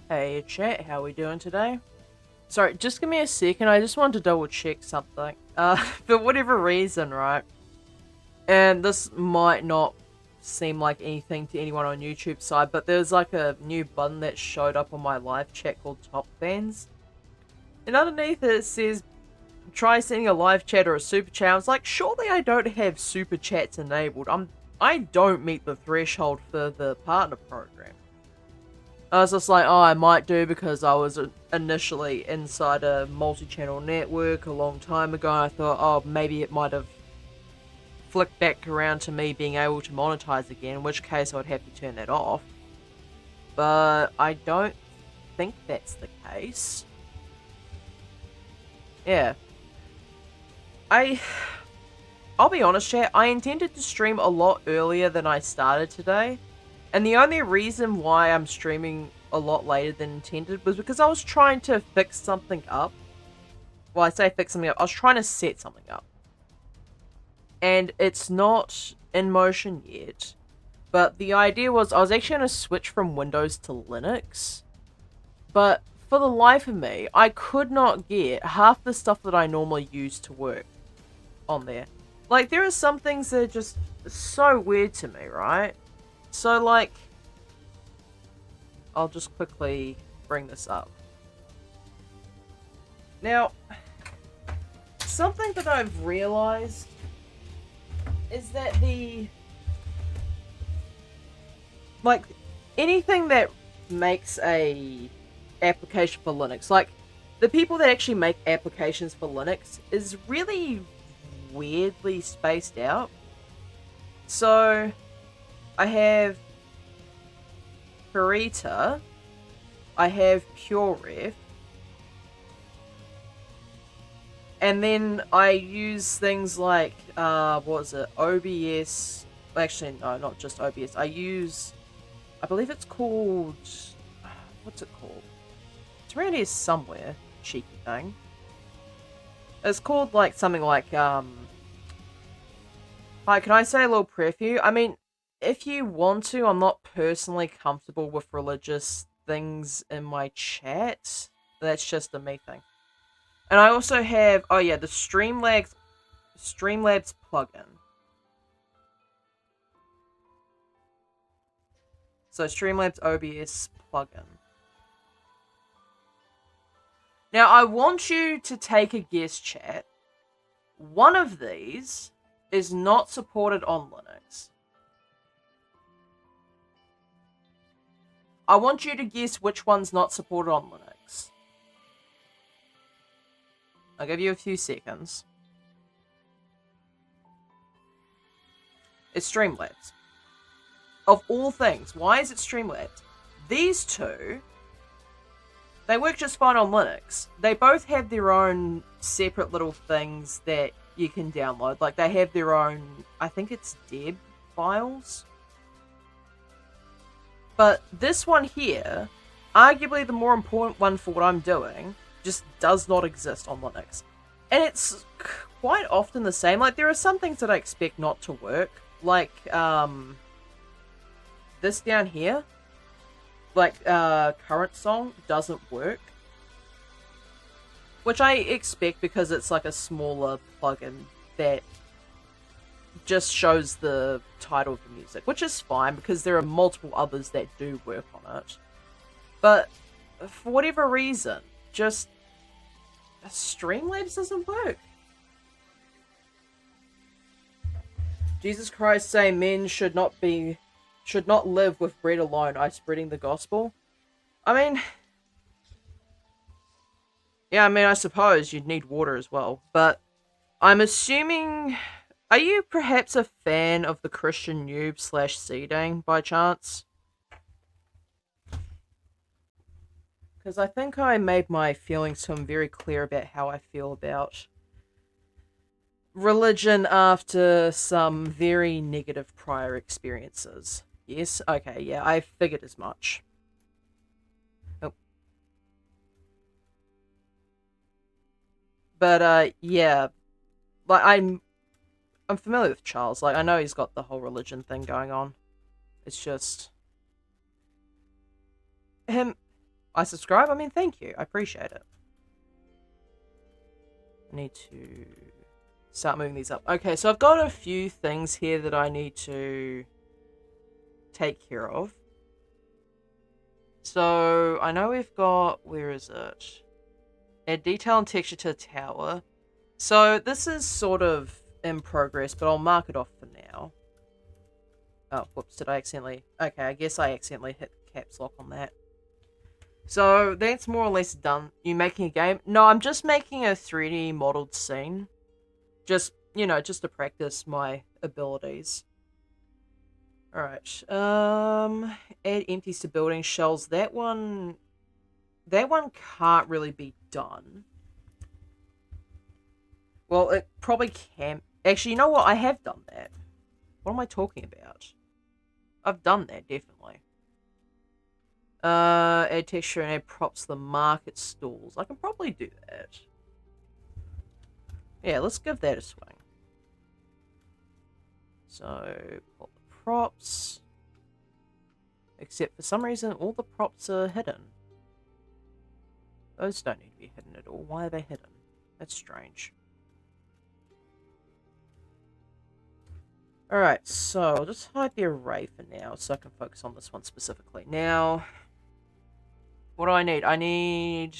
Hey chat, how we doing today? Sorry, just give me a second, I just wanted to double check something. For whatever reason, right? And this might not seem like anything to anyone on YouTube side, but there's like a new button that showed up on my live chat called Top Fans. And underneath it says, try sending a live chat or a super chat. I was like, surely I don't have super chats enabled. I don't meet the threshold for the partner program. I was just like, oh, I might do because I was initially inside a multi-channel network a long time ago. I thought, oh, maybe it might have flicked back around to me being able to monetize again, in which case I would have to turn that off. But I don't think that's the case. Yeah. I'll be honest, chat, I intended to stream a lot earlier than I started today. And the only reason why I'm streaming a lot later than intended was because I was trying to fix something up. Well, I say fix something up. I was trying to set something up. And it's not in motion yet. But the idea was I was actually going to switch from Windows to Linux. But for the life of me, I could not get half the stuff that I normally use to work on there. Like, there are some things that are just so weird to me, right? So, like, I'll just quickly bring this up. Now, something that I've realized is that like, anything that makes a application for Linux, like, the people that actually make applications for Linux is really weirdly spaced out. So, I have Purita, I have PureRef, and then I use things like, what was it, OBS, actually no, not just OBS, I believe it's called, what's it called? It's around here somewhere, cheeky thing. It's called like something like, hi, can I say a little prayer for you? I mean, if you want to, I'm not personally comfortable with religious things in my chat. That's just a me thing. And I also have, oh yeah, the Streamlabs plugin. So Streamlabs OBS plugin. Now I want you to take a guess, chat. One of these is not supported on Linux. I want you to guess which one's not supported on Linux. I'll give you a few seconds. It's Streamlabs. Of all things, why is it Streamlabs? These two, they work just fine on Linux. They both have their own separate little things that you can download. Like, they have their own, I think it's deb files. But this one here, arguably the more important one for what I'm doing, just does not exist on Linux. And it's quite often the same. Like, there are some things that I expect not to work. Like, this down here. Like, current song doesn't work. Which I expect because it's like a smaller plugin that just shows the title of the music, which is fine because there are multiple others that do work on it. But for whatever reason, just Streamlabs doesn't work. Jesus Christ say men should not live with bread alone. I spreading the gospel. I mean, yeah, I suppose you'd need water as well, but I'm assuming, are you perhaps a fan of the Christian Noob / Seedang by chance? Because I think I made my feelings to him very clear about how I feel about religion after some very negative prior experiences. Yes? Okay, yeah, I figured as much. Oh. But, yeah. Like, I'm familiar with Charles. Like, I know he's got the whole religion thing going on. It's just him I subscribe. I mean, thank you. I appreciate it. I need to start moving these up. Okay, so I've got a few things here that I need to take care of. So, I know we've got... Where is it? Add detail and texture to the tower. So, this is sort of in progress, but I'll mark it off for now. Oh, whoops, did I accidentally... Okay, I guess I accidentally hit caps lock on that. So, that's more or less done. You making a game? No, I'm just making a 3D modeled scene. Just, you know, just to practice my abilities. Alright, add empties to building shells. That one can't really be done. Well, it probably can. Actually, you know what? I have done that. What am I talking about? I've done that, definitely. Add texture and add props to the market stalls. I can probably do that. Yeah, let's give that a swing. So, pull the props. Except for some reason, all the props are hidden. Those don't need to be hidden at all. Why are they hidden? That's strange. Alright, so I'll just hide the array for now so I can focus on this one specifically. Now, what do I need? I need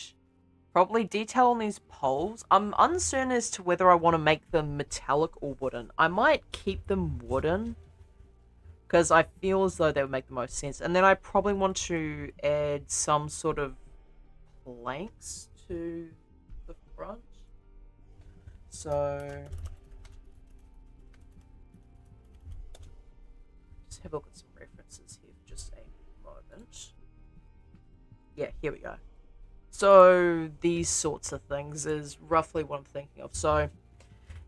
probably detail on these poles. I'm uncertain as to whether I want to make them metallic or wooden. I might keep them wooden because I feel as though they would make the most sense. And then I probably want to add some sort of planks to the front. So... have a look at some references here for just a moment. Yeah, here we go. So these sorts of things is roughly what I'm thinking of. So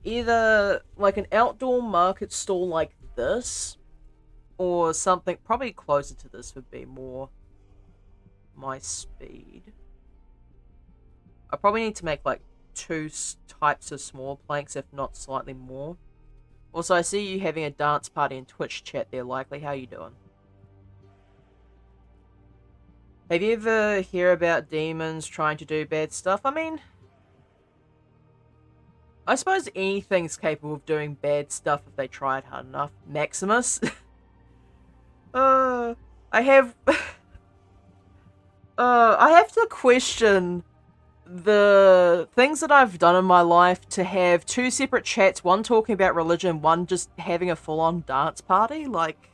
either like an outdoor market stall like this, or something probably closer to this would be more my speed. I probably need to make like 2 types of small planks, if not slightly more. Also, I see you having a dance party in Twitch chat there, Likely. How you doing? Have you ever hear about demons trying to do bad stuff? I mean, I suppose anything's capable of doing bad stuff if they try it hard enough. Maximus? I have... I have to question the things that I've done in my life to have 2 separate chats, one talking about religion, one just having a full-on dance party. Like,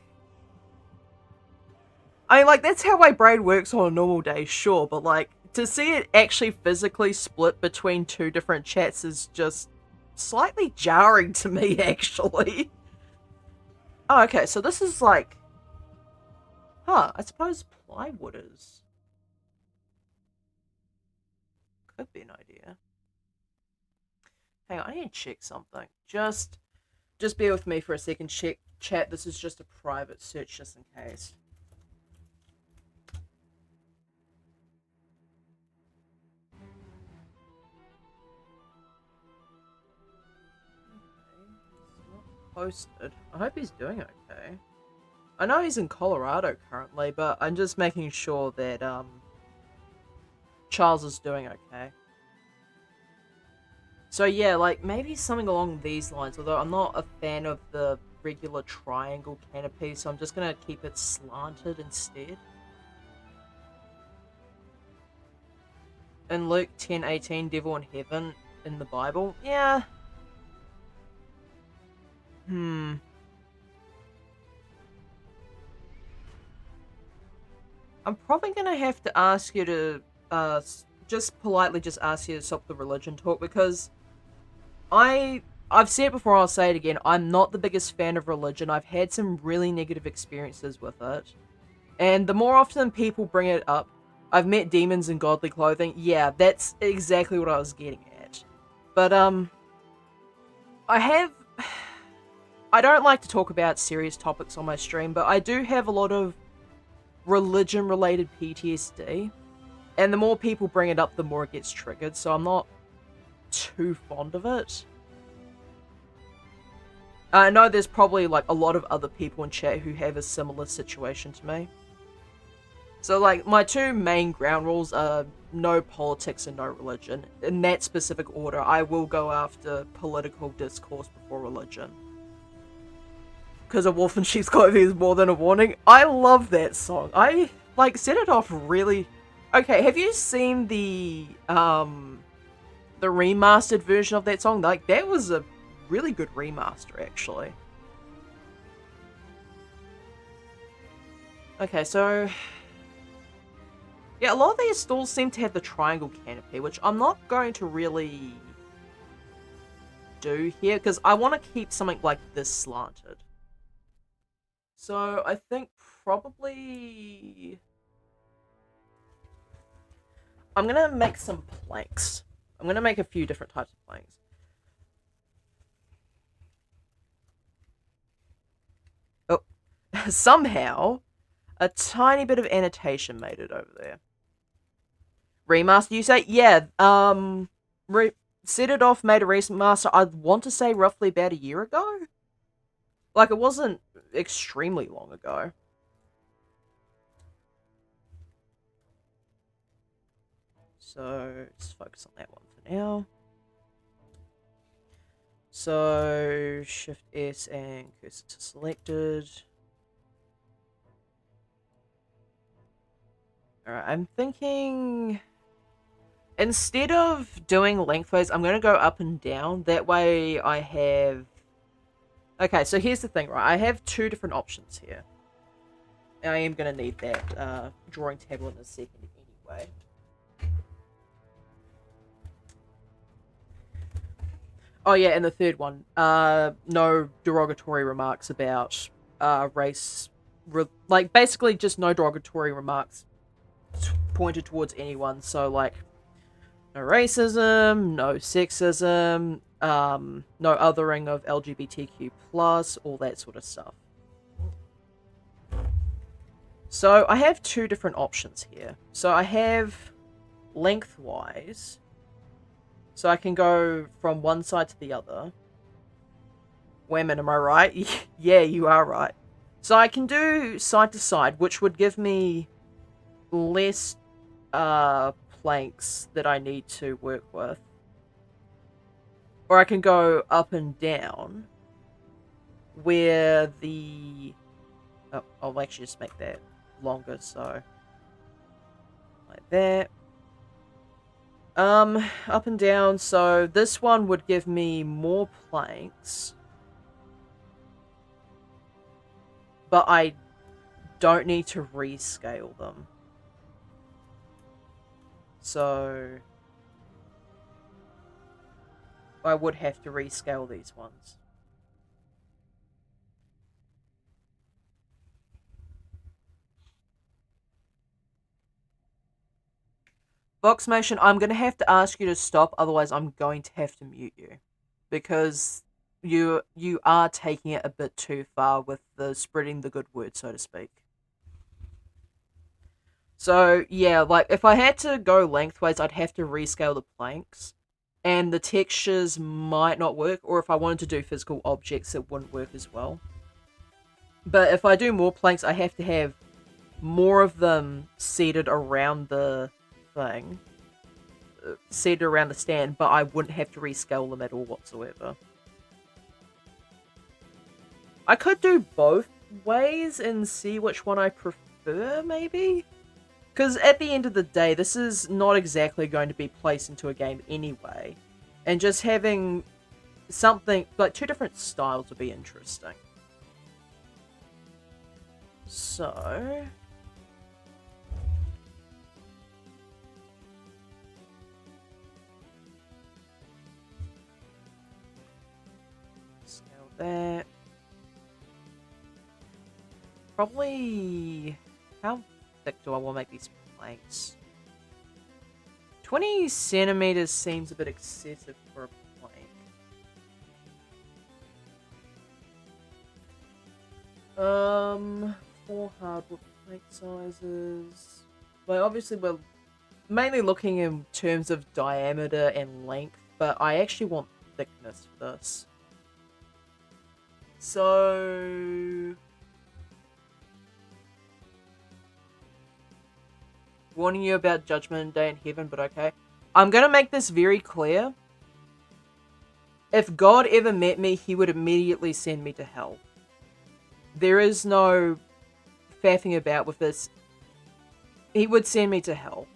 I mean, like, that's how my brain works on a normal day, sure, but like, to see it actually physically split between 2 different chats is just slightly jarring to me, actually. Oh, okay, so this is like, I suppose plywood is... could be an idea. Hang on, I need to check something. Just bear with me for a second. Chat, this is just a private search just in case. Okay, he's not posted. I hope he's doing okay. I know he's in Colorado currently, but I'm just making sure that, Charles is doing okay. So yeah, like, maybe something along these lines, although I'm not a fan of the regular triangle canopy, so I'm just gonna keep it slanted instead. In Luke 10:18, devil in heaven in the Bible? Yeah. I'm probably gonna have to ask you to just politely just ask you to stop the religion talk, because I've said it before, I'll say it again, I'm not the biggest fan of religion. I've had some really negative experiences with it. And the more often people bring it up, I've met demons in godly clothing. Yeah, that's exactly what I was getting at. But, I don't like to talk about serious topics on my stream, but I do have a lot of religion-related PTSD. And the more people bring it up, the more it gets triggered, so I'm not too fond of it. I know there's probably, like, a lot of other people in chat who have a similar situation to me. So, like, my two main ground rules are no politics and no religion. In that specific order, I will go after political discourse before religion. Because A Wolf in Sheep's Clothing is more than a warning. I love that song. I, like, set it off really... Okay, have you seen the remastered version of that song? Like, that was a really good remaster, actually. Okay, so... Yeah, a lot of these stalls seem to have the triangle canopy, which I'm not going to really do here, because I want to keep something like this slanted. So, I think probably... I'm gonna make some planks. I'm gonna make a few different types of planks. Oh, somehow, a tiny bit of annotation made it over there. Remaster, you say? Yeah, Set It Off made a remaster, I want to say roughly about a year ago? Like, it wasn't extremely long ago. So, let's focus on that one for now. So, Shift S and cursor to selected. Alright, I'm thinking... Instead of doing lengthways, I'm going to go up and down. That way I have... Okay, so here's the thing, right? I have two different options here. I am going to need that drawing tablet in a second anyway. Oh yeah, and the third one. No derogatory remarks about race... like, basically just no derogatory remarks pointed towards anyone. So, like, no racism, no sexism, no othering of LGBTQ+, all that sort of stuff. So, I have two different options here. So, I have lengthwise. So, I can go from one side to the other. Wait a minute, am I right? Yeah, you are right. So, I can do side to side, which would give me less planks that I need to work with. Or I can go up and down, where the... Oh, I'll actually just make that longer, so... like that. Up and down, so this one would give me more planks. But I don't need to rescale them. So... I would have to rescale these ones. Voxmation, I'm going to have to ask you to stop, otherwise I'm going to have to mute you. Because you are taking it a bit too far with the spreading the good word, so to speak. So, yeah, like, if I had to go lengthways, I'd have to rescale the planks. And the textures might not work, or if I wanted to do physical objects, it wouldn't work as well. But if I do more planks, I have to have more of them seated around the thing. Seated around the stand, but I wouldn't have to rescale them at all whatsoever. I could do both ways and see which one I prefer, maybe? Because at the end of the day, this is not exactly going to be placed into a game anyway. And just having something, like, two different styles would be interesting. So... scale that. Probably... how thick do I want to make these planks? 20 centimeters seems a bit excessive for a plank. 4 hardwood plank sizes. Well, obviously we're mainly looking in terms of diameter and length, but I actually want thickness for this. So... warning you about Judgment Day in heaven, but okay. I'm gonna make this very clear. If God ever met me, he would immediately send me to hell. There is no faffing about with this. He would send me to hell.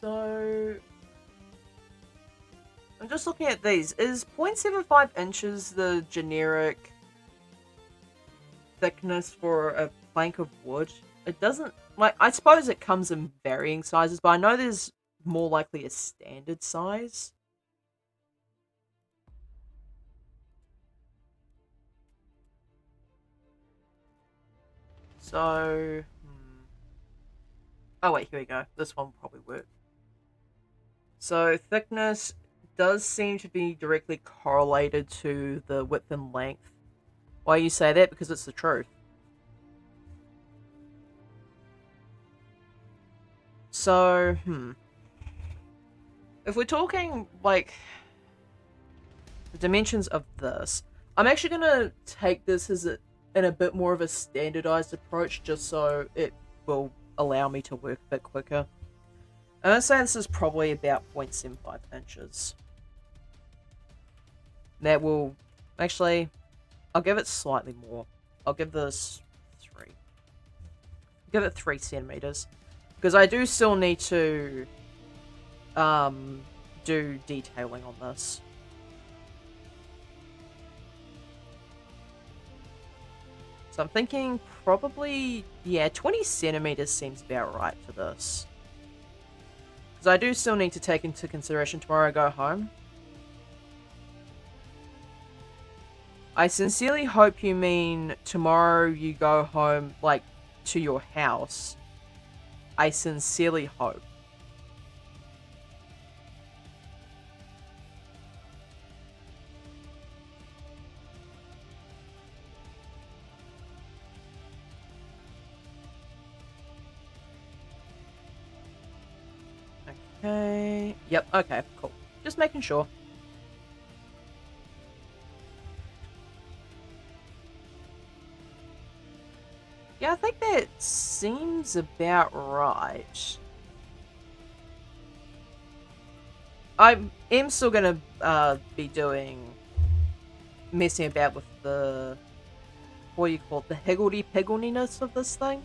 So, I'm just looking at these. Is 0.75 inches the generic thickness for a plank of wood? It doesn't, like, I suppose it comes in varying sizes, but I know there's more likely a standard size. So, oh wait, here we go. This one will probably work. So thickness does seem to be directly correlated to the width and length. Why you say that? Because it's the truth. So, if we're talking, like, the dimensions of this, I'm actually going to take this as in a bit more of a standardized approach, just so it will allow me to work a bit quicker. I'm going to say this is probably about 0.75 inches. That will, actually, I'll give it slightly more. I'll give this 3. Give it 3 centimeters. Because I do still need to do detailing on this. So I'm thinking probably, yeah, 20 centimeters seems about right for this. Because I do still need to take into consideration tomorrow I go home. I sincerely hope you mean tomorrow you go home, like, to your house. I sincerely hope. Okay. Yep, okay, cool. Just making sure. Yeah, I think that seems about right. I am still gonna be messing about with the, what do you call it, the higgledy-piggliness of this thing.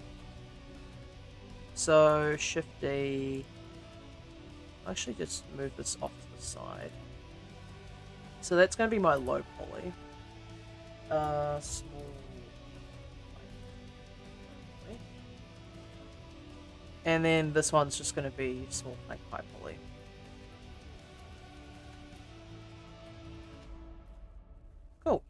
So, Shift D. Actually, just move this off to the side. So that's gonna be my low poly. Small. And then this one's just gonna be small plank high poly. Cool.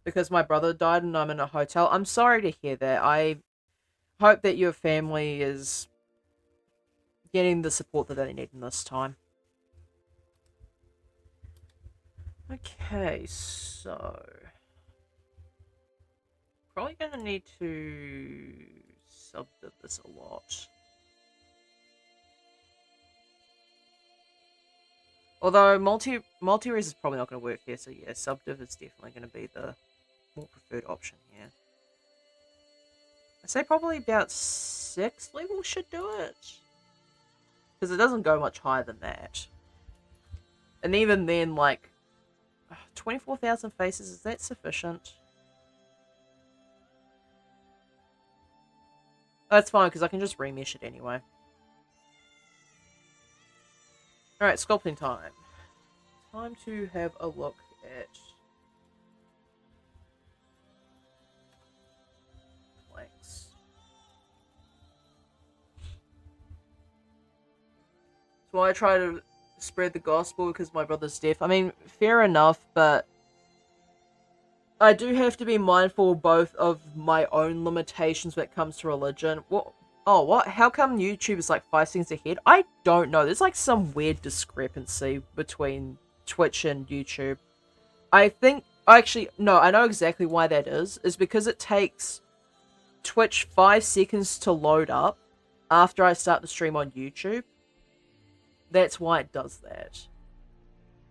Because my brother died and I'm in a hotel. I'm sorry to hear that. I hope that your family is getting the support that they need in this time. Okay, so probably gonna need to subdiv this a lot. Although multi-res is probably not going to work here, so yeah, subdiv is definitely going to be the more preferred option here. I'd say probably about 6 levels should do it. Because it doesn't go much higher than that. And even then, like, 24,000 faces, is that sufficient? That's fine, because I can just remesh it anyway. Alright, sculpting time. Time to have a look at planks. So I try to spread the gospel because my brother's deaf. I mean, fair enough, but I do have to be mindful both of my own limitations when it comes to religion. What? Oh, what? How come YouTube is like 5 seconds ahead? I don't know. There's like some weird discrepancy between Twitch and YouTube. I think, actually, no, I know exactly why that is. Is because it takes Twitch 5 seconds to load up after I start the stream on YouTube. That's why it does that.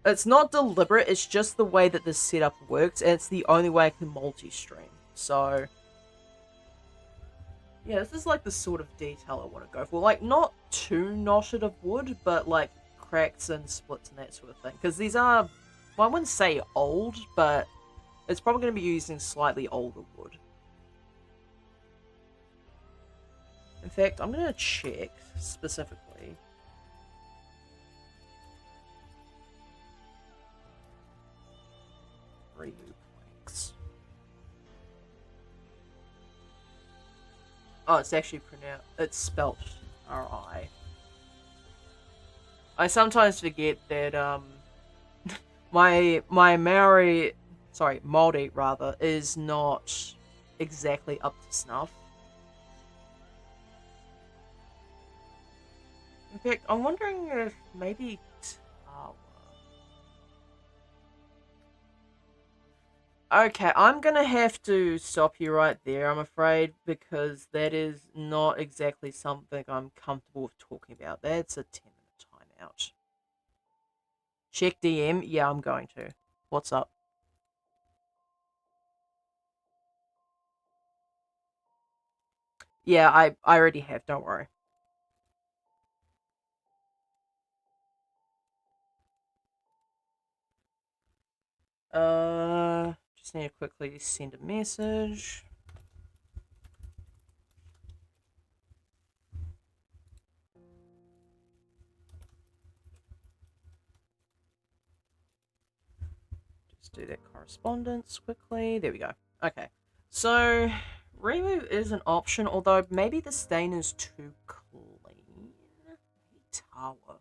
It's not deliberate, it's just the way that this setup works, and it's the only way I can multi-stream. So, yeah, this is like the sort of detail I want to go for. Like, not too knotted of wood, but like cracks and splits and that sort of thing. Because these are, well, I wouldn't say old, but it's probably going to be using slightly older wood. In fact, I'm going to check specifically. Remove planks. Oh, it's actually pronounced. It's spelt R-I. I sometimes forget that my Maori, sorry, Māori rather, is not exactly up to snuff. In fact, I'm wondering if maybe Tawa. Okay, I'm gonna have to stop you right there, I'm afraid, because that is not exactly something I'm comfortable with talking about. That's a 10-minute timeout. Check DM? Yeah, I'm going to. What's up? Yeah, I already have, don't worry. Just need to quickly send a message. Just do that correspondence quickly. There we go. Okay. So, remove is an option, although maybe the stain is too clean. Tawa.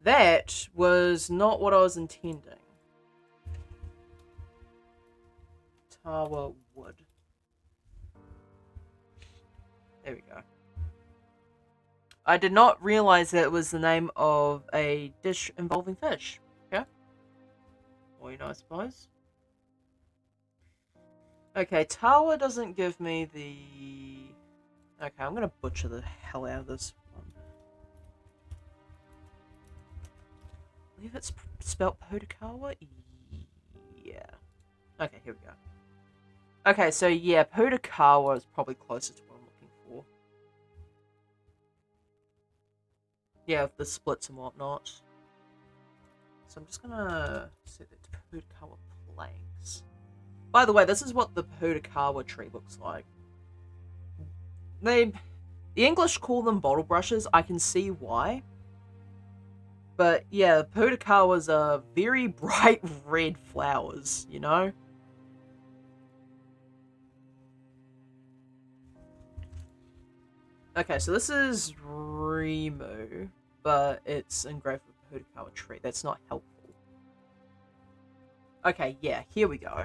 That was not what I was intending. Tawa wood. There we go. I did not realize that it was the name of a dish involving fish. Okay. Well, you know, I suppose. Okay, Tawa doesn't give me the... Okay, I'm gonna butcher the hell out of this one. I believe it's spelt Podakawa? Yeah. Okay, here we go. Okay, so yeah, Podakawa is probably closer to what I'm looking for. Yeah, with the splits and whatnot. So I'm just gonna set it to Podakawa planks. By the way, this is what the Podakawa tree looks like. The English call them bottle brushes. I can see why. But yeah, Podakawas are very bright red flowers, you know? Okay, so this is Rimu, but it's engraved with Podakawa tree. That's not helpful. Okay, yeah, here we go.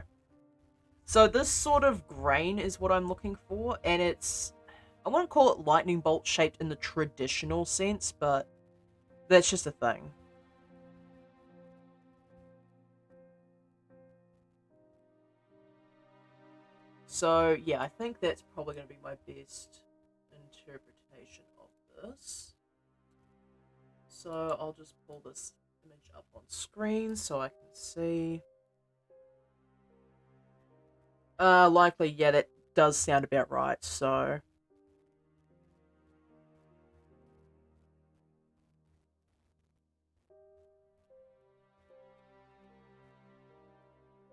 So this sort of grain is what I'm looking for, and it's... I wouldn't call it lightning bolt shaped in the traditional sense, but that's just a thing. So, yeah, I think that's probably going to be my best interpretation of this. So, I'll just pull this image up on screen so I can see. Likely, yeah, that does sound about right, so...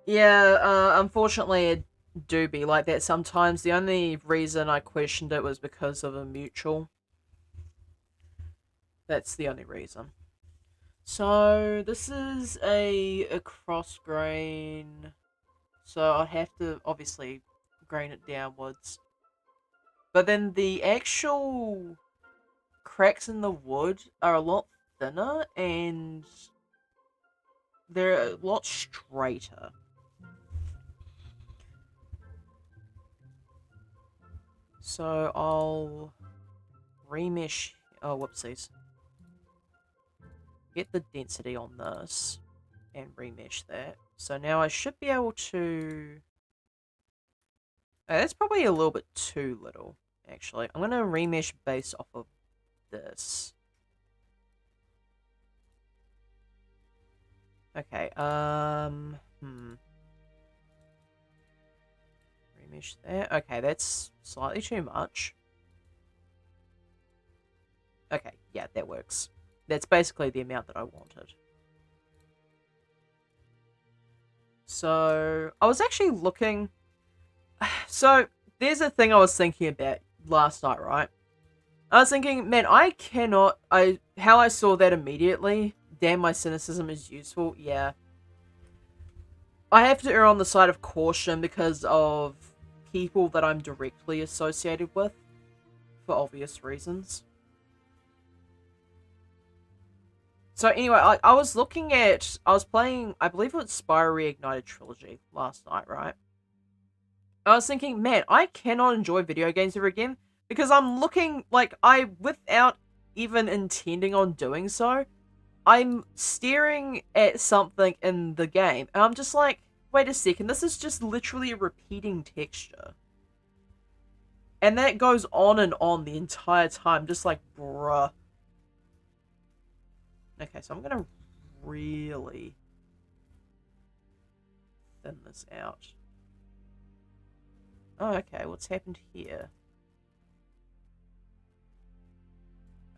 Yeah, unfortunately, it do be like that sometimes. The only reason I questioned it was because of a mutual. That's the only reason. So, this is a cross grain. So, I'd have to obviously grain it downwards. But then the actual cracks in the wood are a lot thinner and they're a lot straighter. So I'll remesh. Oh, whoopsies. Get the density on this and remesh that. So now I should be able to... that's probably a little bit too little. actually. I'm gonna remesh based off of this. Okay, remesh there. Okay, that's slightly too much. Okay, yeah, that works. That's basically the amount that I wanted. So, I was actually looking... So, there's a thing I was thinking about last night, right? I was thinking, man, I cannot... How I saw that immediately, damn, my cynicism is useful, yeah. I have to err on the side of caution because of people that I'm directly associated with, for obvious reasons. So anyway, I was looking at... I was playing... I believe it was Spyro Reignited Trilogy last night, right? I was thinking, man, I cannot enjoy video games ever again because I'm looking... Like, without even intending on doing so, I'm staring at something in the game, and I'm just like, wait a second, this is just literally a repeating texture. And that goes on and on the entire time, just like, bruh. Okay, so I'm gonna really thin this out. Oh, okay, what's happened here?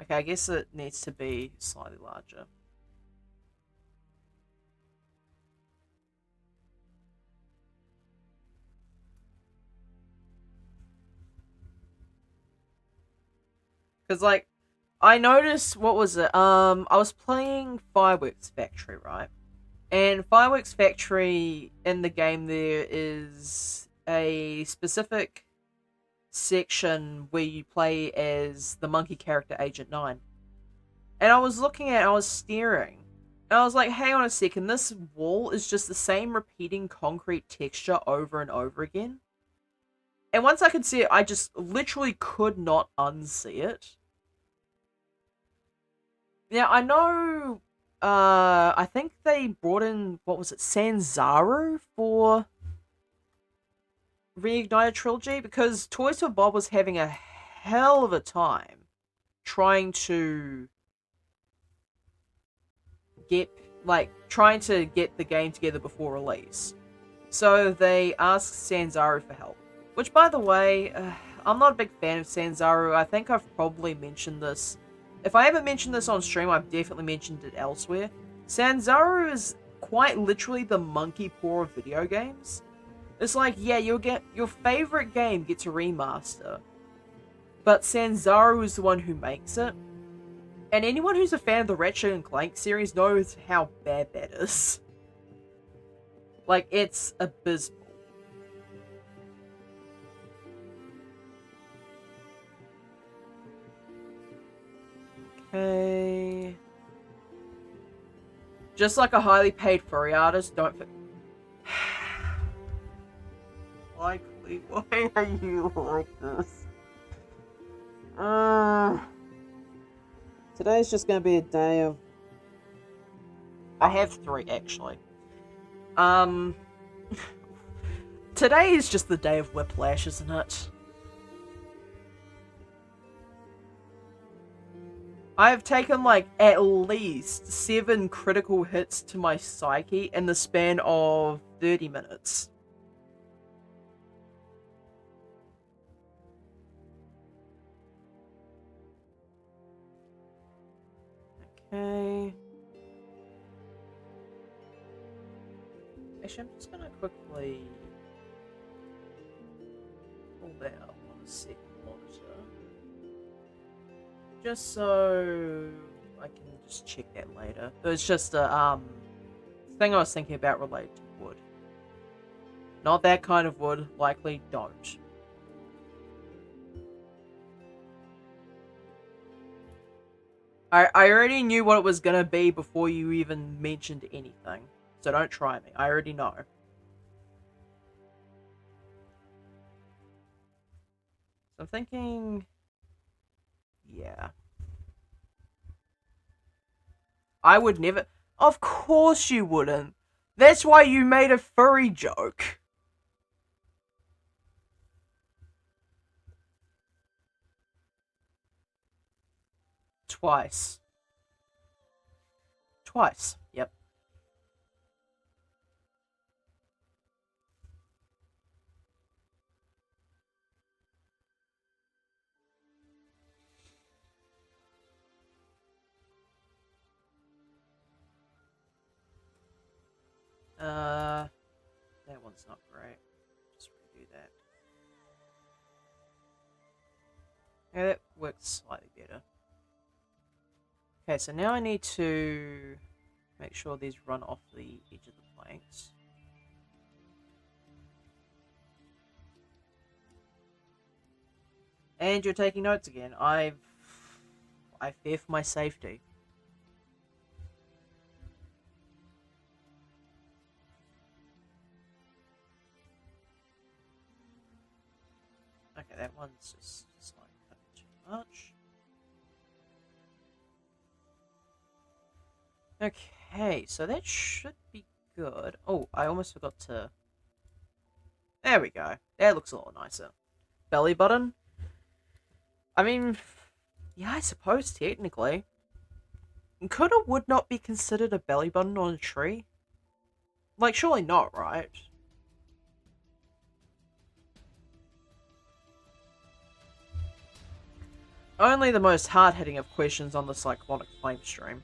Okay, I guess it needs to be slightly larger. Because, like, I noticed, what was it? I was playing Fireworks Factory, right? And Fireworks Factory, in the game there is a specific section where you play as the monkey character Agent 9. And I was looking at it, I was staring. And I was like, hang on a second, this wall is just the same repeating concrete texture over and over again. And once I could see it, I just literally could not unsee it. Now, I know, I think they brought in, what was it, Sanzaru for Reignited Trilogy? Because Toys for Bob was having a hell of a time trying to get the game together before release. So they asked Sanzaru for help. Which, by the way, I'm not a big fan of Sanzaru. I think I've probably mentioned this. If I haven't mentioned this on stream, I've definitely mentioned it elsewhere. Sanzaru is quite literally the monkey paw of video games. It's like, yeah, you'll get your favorite game gets a remaster, but Sanzaru is the one who makes it. And anyone who's a fan of the Ratchet and Clank series knows how bad that is. Like, it's abysmal. Okay. Just like a highly paid furry artist, don't... Likely, why are you like this? Today's just gonna be a day of... I have 3, actually. Today is just the day of whiplash, isn't it? I've taken, like, at least 7 critical hits to my psyche in the span of 30 minutes. Okay. Actually, I'm just gonna quickly pull that up on a second monitor. Just so I can just check that later. It's just a thing I was thinking about related to wood. Not that kind of wood, likely don't. I already knew what it was gonna be before you even mentioned anything. So don't try me. I already know. So I'm thinking... yeah. I would never... Of course you wouldn't. That's why you made a furry joke. Twice. Twice. Yep. That one's not great. Just redo that. Yeah, that works slightly better. Okay, so now I need to make sure these run off the edge of the planks. And you're taking notes again. I fear for my safety. Okay, that one's just like too much. Okay, so that should be good. Oh, I almost forgot to... There we go. That looks a lot nicer. Belly button. I mean, yeah, I suppose technically. Could or would not be considered a belly button on a tree? Like, surely not, right? Only the most hard-hitting of questions on the Cyclonic Flame stream.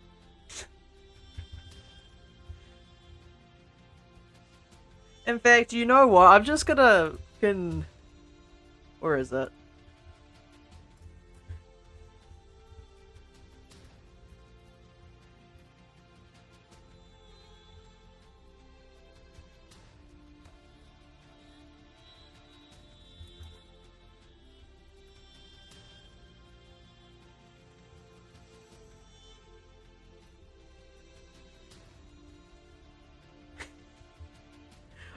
In fact, you know what? I'm just gonna fucking... Where is it?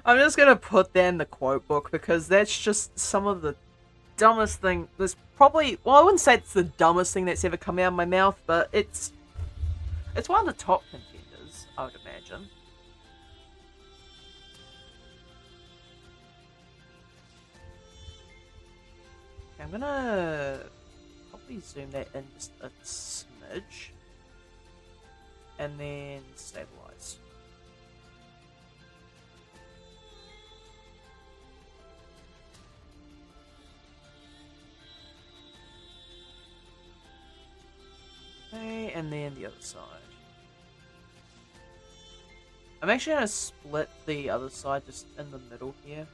I'm just gonna put that in the quote book because that's just some of the dumbest thing. There's probably, well, I wouldn't say it's the dumbest thing that's ever come out of my mouth, but it's one of the top contenders, I would imagine. Okay, I'm gonna probably zoom that in just a smidge, and then stabilize. Okay, and then the other side. I'm actually going to split the other side just in the middle here.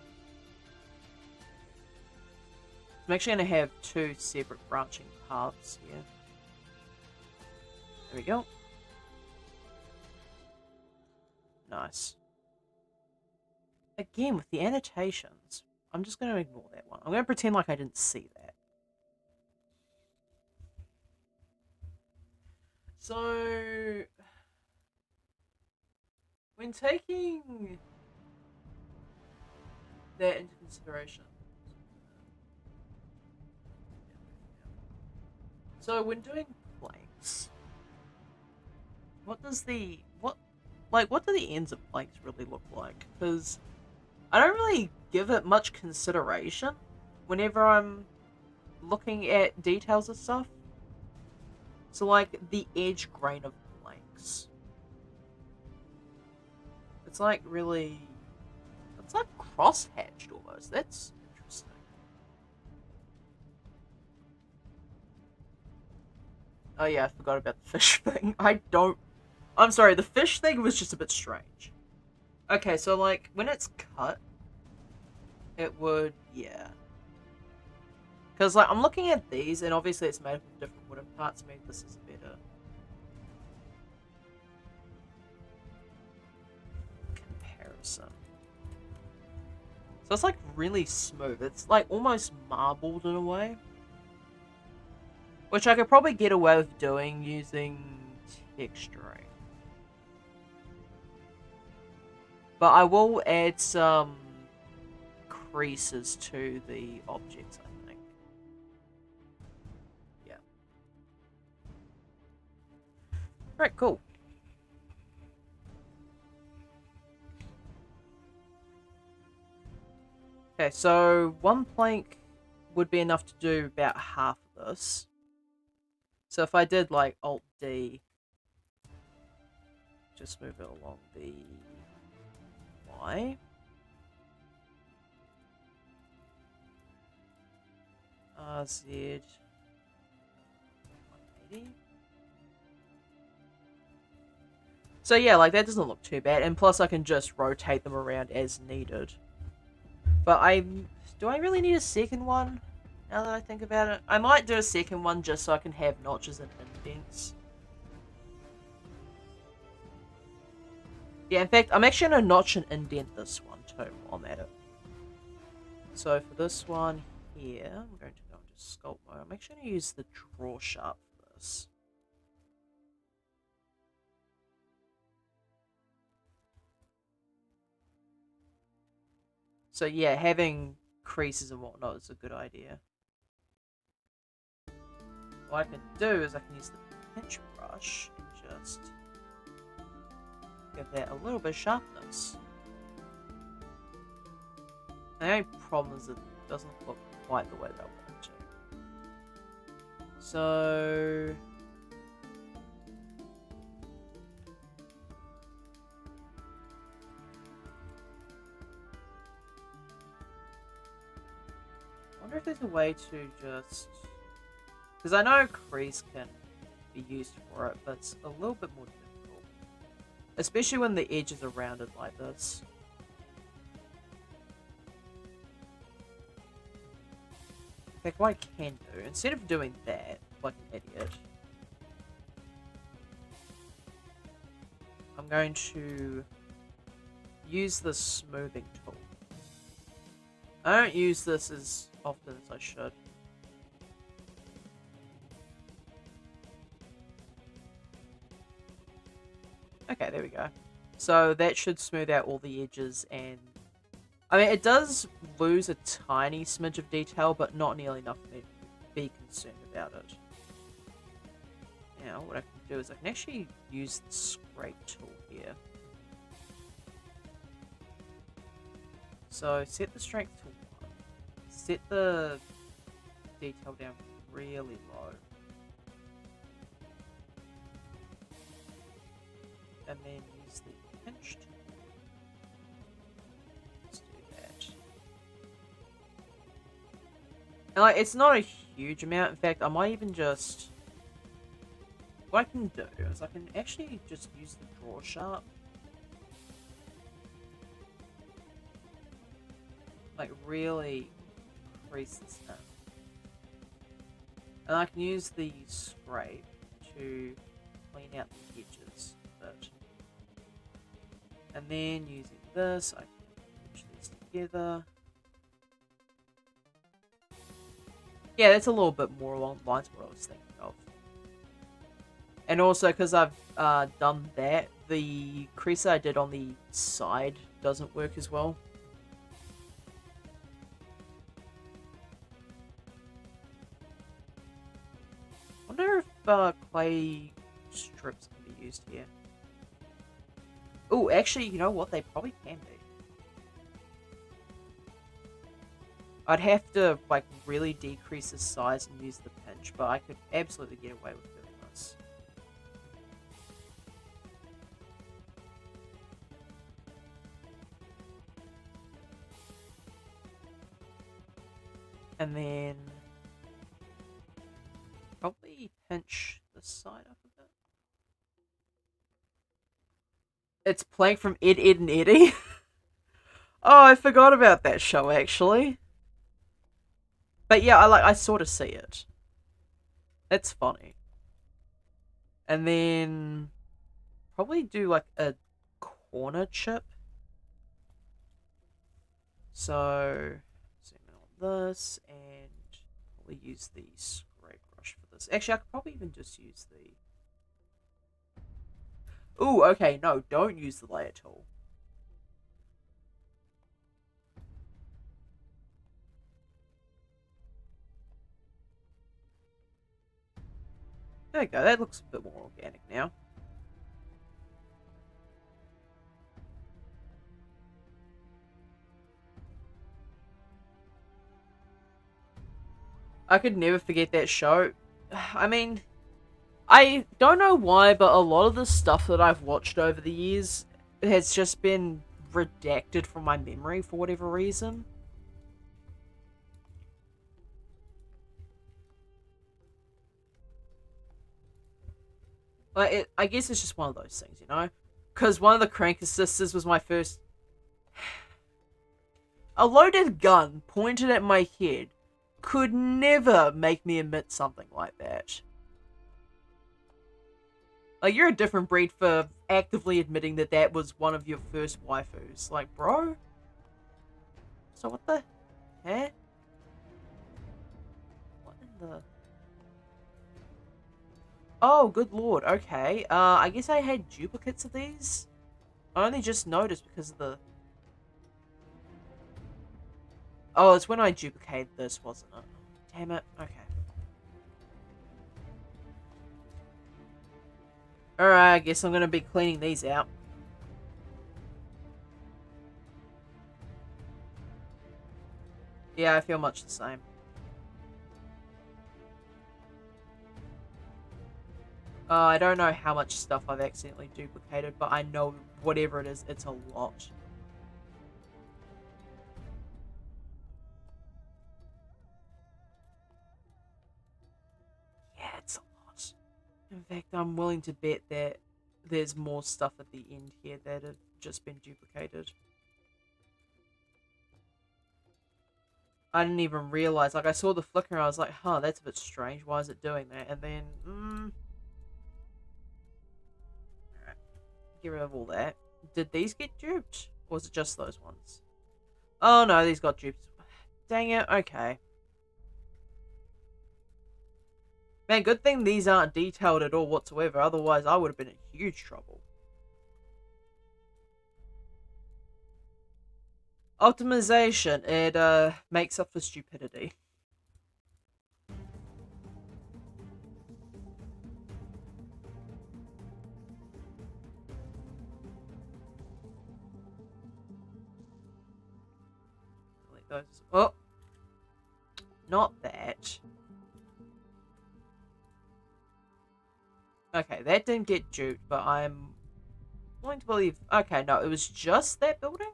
I'm actually going to have two separate branching paths here. There we go. Nice. Again, with the annotations, I'm just going to ignore that one. I'm going to pretend like I didn't see that. So, when taking that into consideration, so when doing planks, what do the ends of planks really look like? Because I don't really give it much consideration whenever I'm looking at details of stuff. So, like, the edge grain of planks. It's like really... It's like cross-hatched almost. That's interesting. Oh yeah, I forgot about the fish thing. I'm sorry, the fish thing was just a bit strange. Okay, so like, when it's cut, it would... yeah. Because, like, I'm looking at these, and obviously it's made from different wooden parts. Maybe this is better comparison. So it's, like, really smooth. It's, like, almost marbled in a way. Which I could probably get away with doing using texturing. But I will add some creases to the objects, I think. Yeah. Alright, cool. Okay, so one plank would be enough to do about half of this. So if I did like Alt D, just move it along the Y. RZ 180. So yeah, like that doesn't look too bad, and plus I can just rotate them around as needed. But do I really need a second one? Now that I think about it, I might do a second one just so I can have notches and indents. Yeah, in fact, I'm actually gonna notch and indent this one too while I'm at it. So for this one here, I'm going to go into sculpt mode. I'm actually gonna use the draw sharp for this. So yeah, having creases and whatnot is a good idea. What I can do is I can use the pinch brush and just give that a little bit of sharpness. The only problem is it doesn't look quite the way that I want it to. So... I wonder if there's a way to just... Because I know crease can be used for it, but it's a little bit more difficult. Especially when the edges are rounded like this. In fact, what I can do, instead of doing that, like an idiot, I'm going to use the smoothing tool. I don't use this as often as I should. Okay, there we go. So that should smooth out all the edges, and I mean, it does lose a tiny smidge of detail, but not nearly enough for me to be concerned about it. Now, what I can do is I can actually use the scrape tool here. So set the strength to 1. Set the detail down really low. And then use the pinch tool. Let's do that. And like, it's not a huge amount. In fact, I might even just... What I can do is I can actually just use the draw sharp. Like, really crease this in. And I can use the scrape to clean out the edges a bit. And then using this, I can push these together. Yeah, that's a little bit more along the lines of what I was thinking of. And also, because I've done that, the crease I did on the side doesn't work as well. I wonder if clay strips can be used here. Oh, actually, you know what? They probably can be. I'd have to, like, really decrease the size and use the pinch, but I could absolutely get away with doing this. And then... probably pinch this side up a bit. It's Plank from Ed, Ed and Eddie. Oh, I forgot about that show, actually. But yeah, I sort of see it. That's funny. And then probably do like a corner chip. So zoom in on this and probably use the scrape brush for this. Actually, I could probably even just use the... Ooh, okay, no, don't use the layer tool. There we go, that looks a bit more organic now. I could never forget that show. I mean, I don't know why, but a lot of the stuff that I've watched over the years has just been redacted from my memory for whatever reason. Like, I guess it's just one of those things, you know? Because one of the Cranker sisters was my first... A loaded gun pointed at my head could never make me admit something like that. Like, you're a different breed for actively admitting that that was one of your first waifus. Like, bro? So what the heck? What in the... Oh, good lord, okay. I guess I had duplicates of these? I only just noticed because of the... Oh, it's when I duplicated this, wasn't it? Damn it, okay. Alright, I guess I'm gonna be cleaning these out. Yeah, I feel much the same. I don't know how much stuff I've accidentally duplicated, but I know whatever it is, it's a lot. Yeah, it's a lot. In fact, I'm willing to bet that there's more stuff at the end here that have just been duplicated. I didn't even realize. Like, I saw the flicker and I was like, huh, that's a bit strange. Why is it doing that? And then, Alright, get rid of all that. Did these get duped? Or was it just those ones? Oh no, these got duped. Dang it, okay. Man, good thing these aren't detailed at all whatsoever. Otherwise, I would have been in huge trouble. Optimization. It, makes up for stupidity. Delete those. Oh! Not that. Okay, that didn't get duped, but I'm willing to believe... Okay, no, it was just that building?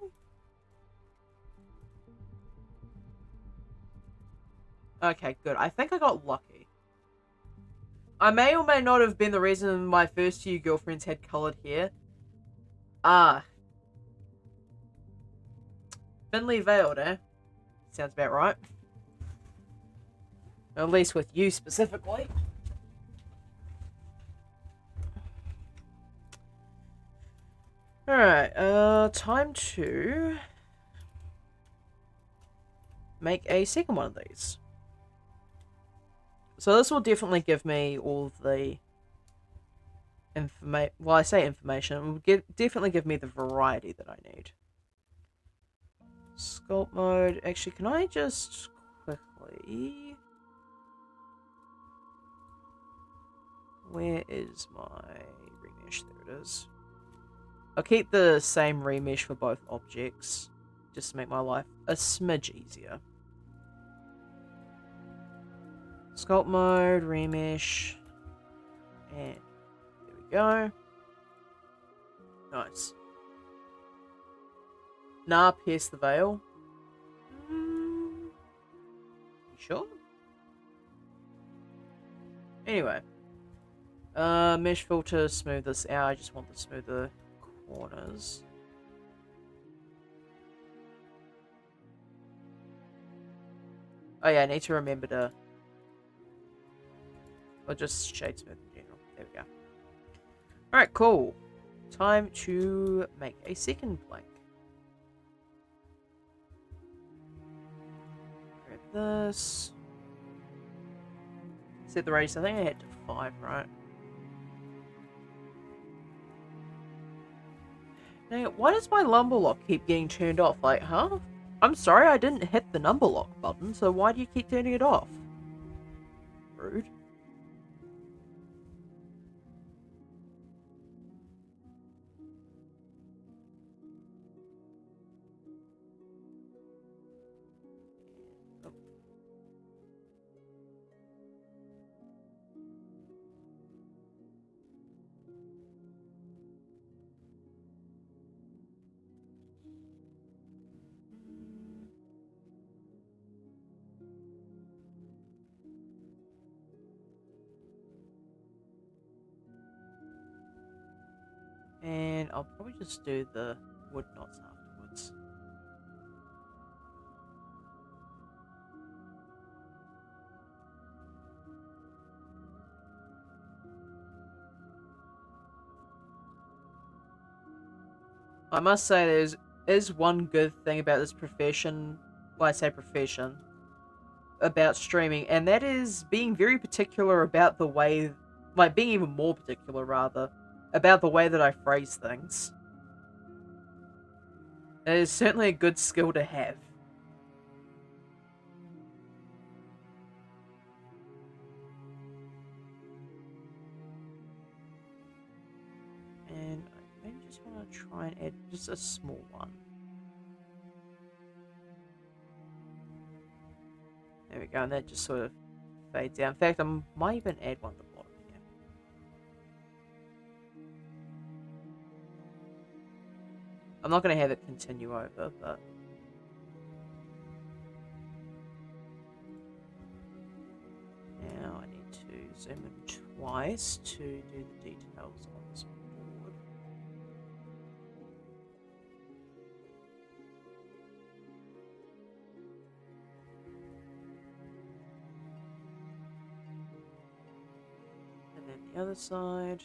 Okay, good. I think I got lucky. I may or may not have been the reason my first few girlfriends had coloured hair. Ah. Thinly veiled, eh? Sounds about right. At least with you specifically. Alright, time to make a second one of these. So this will definitely give me all of the information. Well, I say information. It will definitely give me the variety that I need. Sculpt mode. Actually, can I just quickly... Where is my remesh? There it is. I'll keep the same remesh for both objects, just to make my life a smidge easier. Sculpt mode, remesh, and there we go. Nice. Nah, pierce the veil. You sure? Anyway. Mesh filter, smooth this out. I just want to smooth the corners. Oh yeah, I need to remember to... Or just shade smooth in general. There we go. Alright, cool. Time to make a second blank. Grab this. Set the radius. I think I had to 5, right? Now, why does my lumber lock keep getting turned off? Like, huh? I'm sorry, I didn't hit the number lock button, so why do you keep turning it off? Rude. And I'll probably just do the wood knots afterwards. I must say there's one good thing about this profession, well I say profession, about streaming, and that is being very particular about the way, like being even more particular rather, about the way that I phrase things. It is certainly a good skill to have. And I maybe just want to try and add just a small one. There we go, and that just sort of fades out. In fact, I might even add one at the bottom here. I'm not going to have it continue over, but... Now I need to zoom in twice to do the details on this board. And then the other side.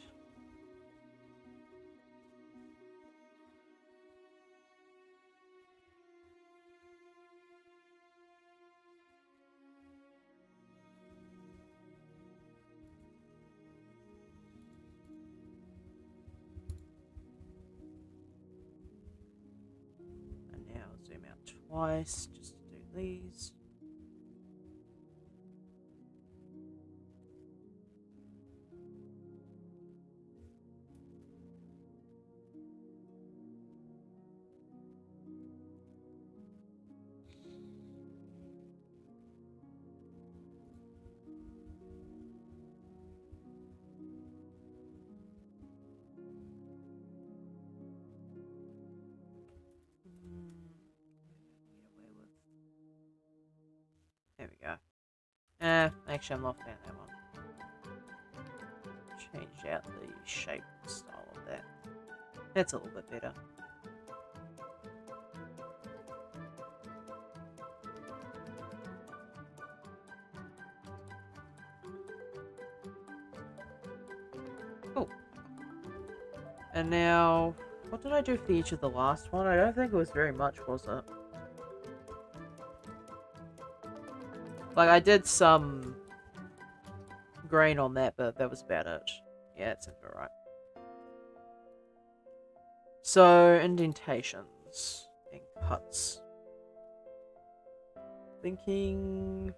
And now zoom out twice just to do these. There we go. Actually I'm not a fan of that one. Change out the shape and style of that. That's a little bit better. Cool. And now, what did I do for each of the last one? I don't think it was very much, was it? Like, I did some grain on that, but that was about it. Yeah, that sounds alright. So, indentations and cuts. Thinking...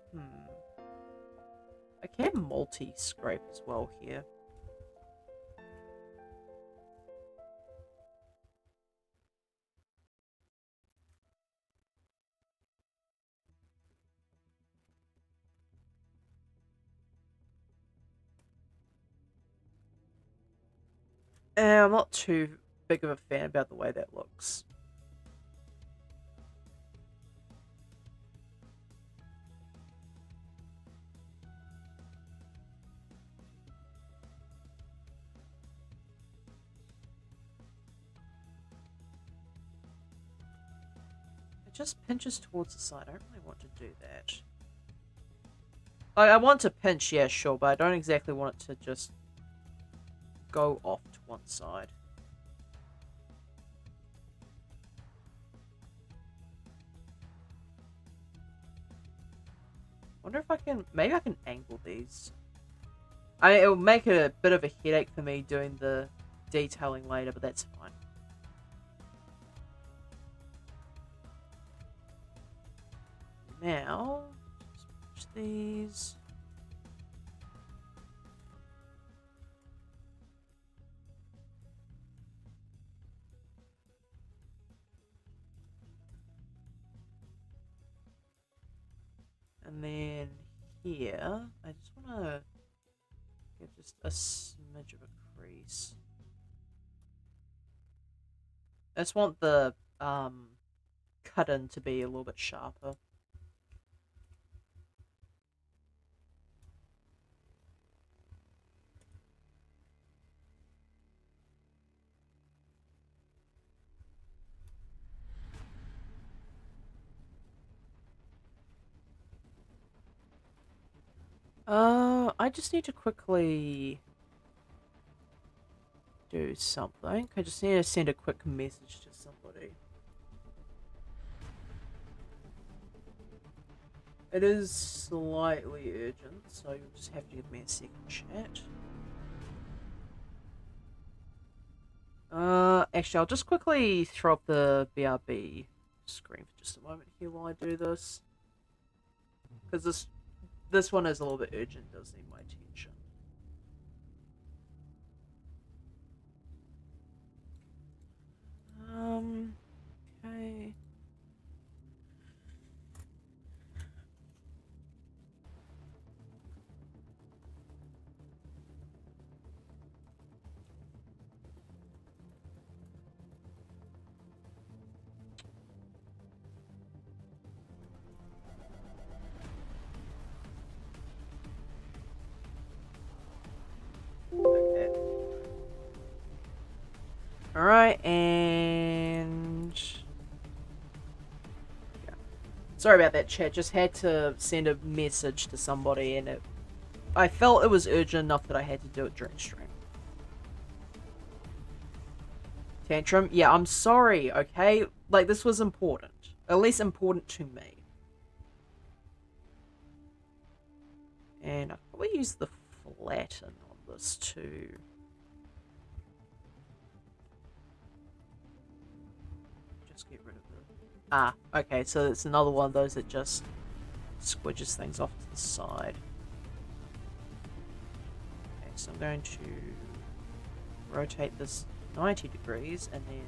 I can multi-scrape as well here. I'm not too big of a fan about the way that looks. It just pinches towards the side. I don't really want to do that. I want to pinch, yeah, sure, but I don't exactly want it to just go off to one side. Wonder if I can... Maybe I can angle these. It'll make it a bit of a headache for me doing the detailing later, but that's fine. Now, just push these. And then here, I just want to give just a smidge of a crease. I just want the cut-in to be a little bit sharper. I just need to quickly do something. I just need to send a quick message to somebody. It is slightly urgent, so you'll just have to give me a second, chat. Actually, I'll just quickly throw up the BRB screen for just a moment here while I do this. Because this one is a little bit urgent, does need my attention. Okay. Okay. Alright, and... yeah. Sorry about that, chat. Just had to send a message to somebody, and I felt it was urgent enough that I had to do it during stream. Tantrum? Yeah, I'm sorry, okay? Like, this was important. At least important to me. And I'll probably use the flatten on this too. Just get rid of it. Ah, okay, so it's another one of those that just squidges things off to the side. Okay, so I'm going to rotate this 90 degrees and then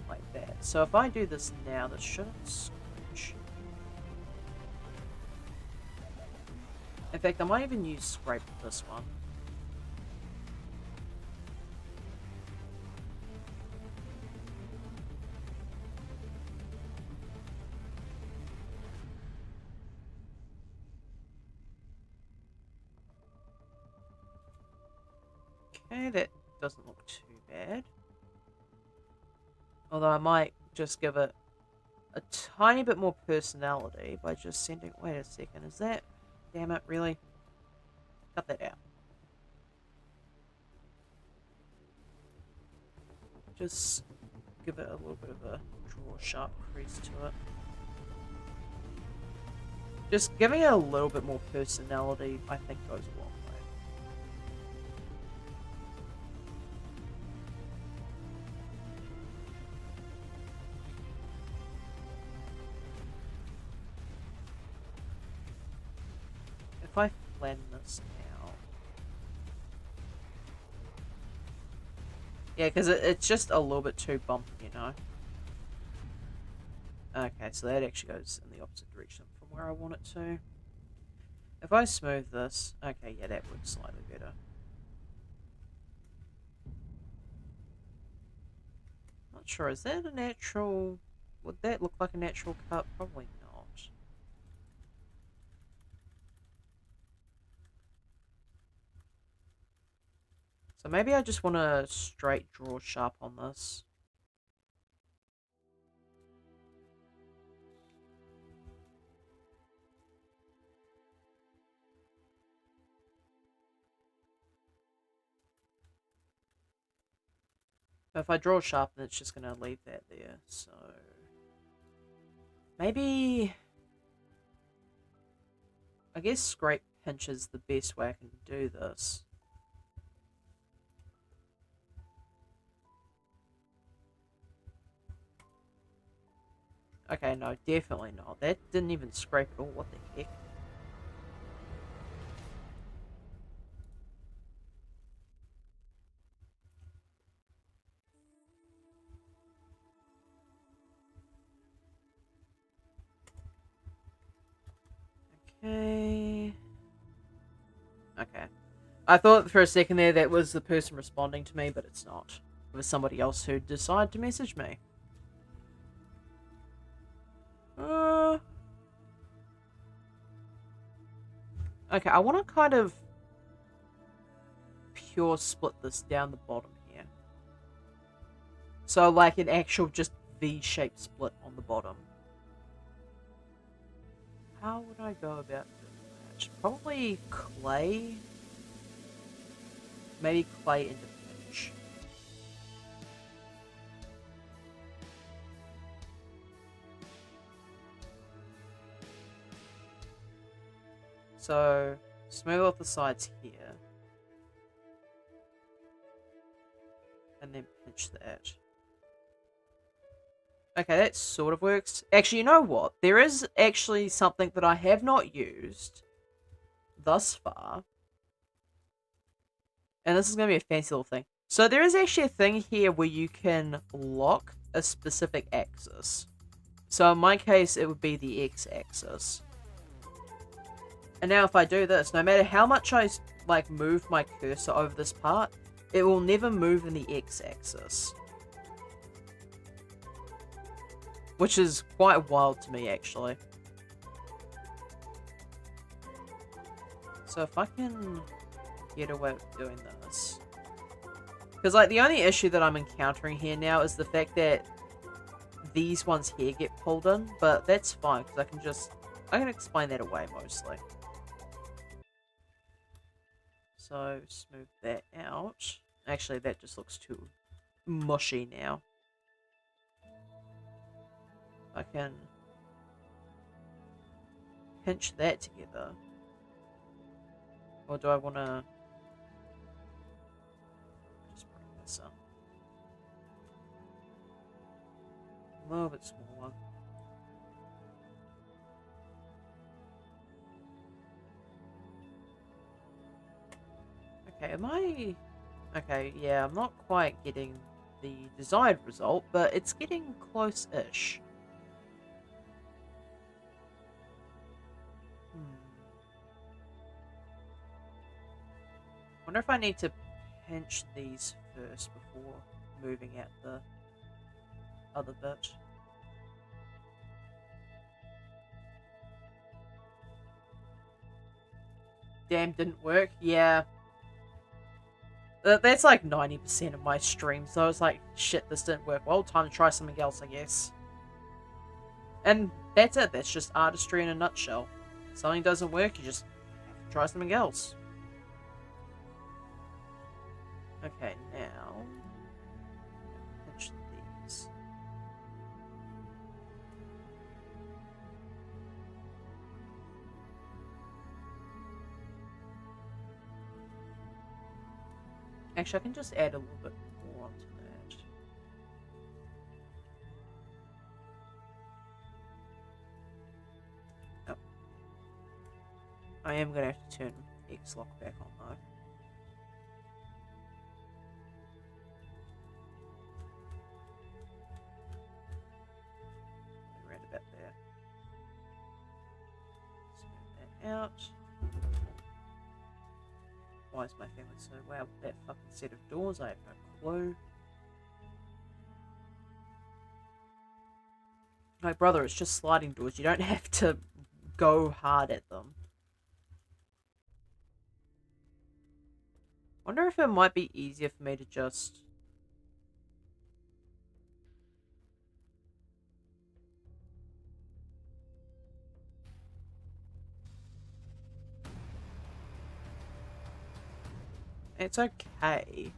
like that. So if I do this now, this shouldn't squidge. In fact, I might even use scrape with this one. Okay, that doesn't look too bad. Although I might just give it a tiny bit more personality by just sending... Wait a second, is that... Damn it, really? Cut that out. Just give it a little bit of a draw sharp crease to it. Just giving it a little bit more personality, I think, goes a long way. If I flatten this now... Yeah, because it's just a little bit too bumpy, you know? Okay, so that actually goes in the opposite direction from where I want it to. If I smooth this... Okay, yeah, that works slightly better. Not sure, is that a natural... Would that look like a natural cut? Probably not. So maybe I just want to straight draw sharp on this. But if I draw sharp, then it's just going to leave that there, so... Maybe... I guess scrape pinch is the best way I can do this. Okay, no, definitely not. That didn't even scrape at all. What the heck? Okay. Okay. I thought for a second there that was the person responding to me, but it's not. It was somebody else who decided to message me. Okay, I want to kind of pure split this down the bottom here. So like an actual just V-shaped split on the bottom. How would I go about doing that? that? Probably clay? Maybe clay into pitch. So, smooth off the sides here. And then pinch that. Okay, that sort of works. Actually, you know what? There is actually something that I have not used thus far. And this is going to be a fancy little thing. So there is actually a thing here where you can lock a specific axis. So in my case, it would be the x-axis. And now if I do this, no matter how much I like move my cursor over this part, it will never move in the x-axis. Which is quite wild to me, actually. So if I can get away with doing this. Because, like, the only issue that I'm encountering here now is the fact that these ones here get pulled in. But that's fine, because I can explain that away, mostly. So, smooth that out. Actually, that just looks too mushy now. I can pinch that together. Or do I want to just bring this up? A little bit smaller. Okay, okay, yeah, I'm not quite getting the desired result, but it's getting close-ish. Wonder if I need to pinch these first before moving out the other bit. Damn, didn't work. Yeah. That's like 90% of my streams, so I was like, shit, this didn't work. Well, time to try something else, I guess. And that's it. That's just artistry in a nutshell. If something doesn't work, you just have to try something else. Okay, now pinch these. Actually, I can just add a little bit more onto that. Oh. I am going to have to turn X-Lock back on though. Around about there. Smooth that out. Why is my family so wow with that fucking set of doors? I have no clue. My brother, it's just sliding doors. You don't have to go hard at them. Wonder if it might be easier for me to just... It's okay.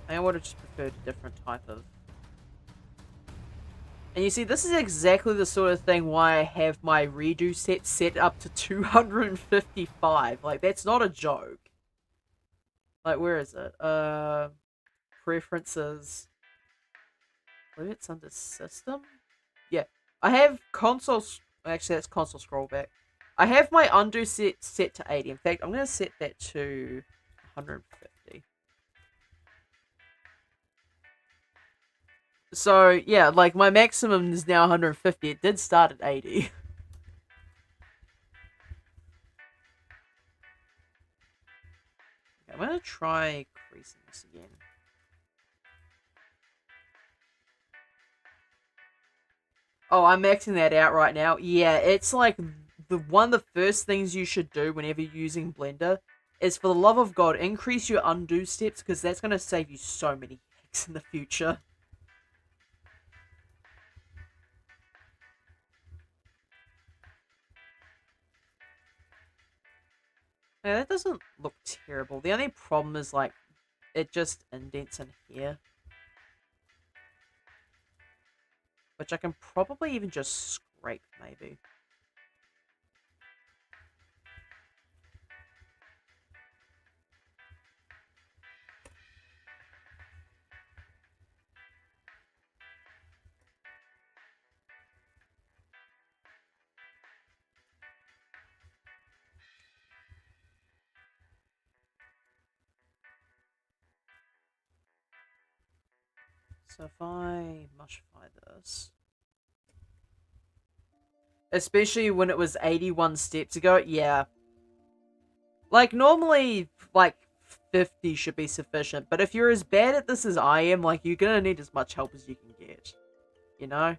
I would have just preferred a different type of... And you see, this is exactly the sort of thing why I have my redo set up to 255. Like, that's not a joke. Like, where is it? Preferences. I believe it's under system? Yeah. I have console... Actually, that's console scroll back. I have my undo set to 80. In fact, I'm going to set that to 150. So, yeah, like, my maximum is now 150. It did start at 80. Okay, I'm going to try creasing this again. Oh, I'm maxing that out right now. Yeah, it's like one of the first things you should do whenever you're using Blender is, for the love of God, increase your undo steps, because that's going to save you so many hacks in the future. Yeah, that doesn't look terrible. The only problem is, like, it just indents in here. Which I can probably even just scrape, maybe. So if I mushify this... Especially when it was 81 steps ago, yeah. Like, normally, like, 50 should be sufficient. But if you're as bad at this as I am, like, you're gonna need as much help as you can get. You know?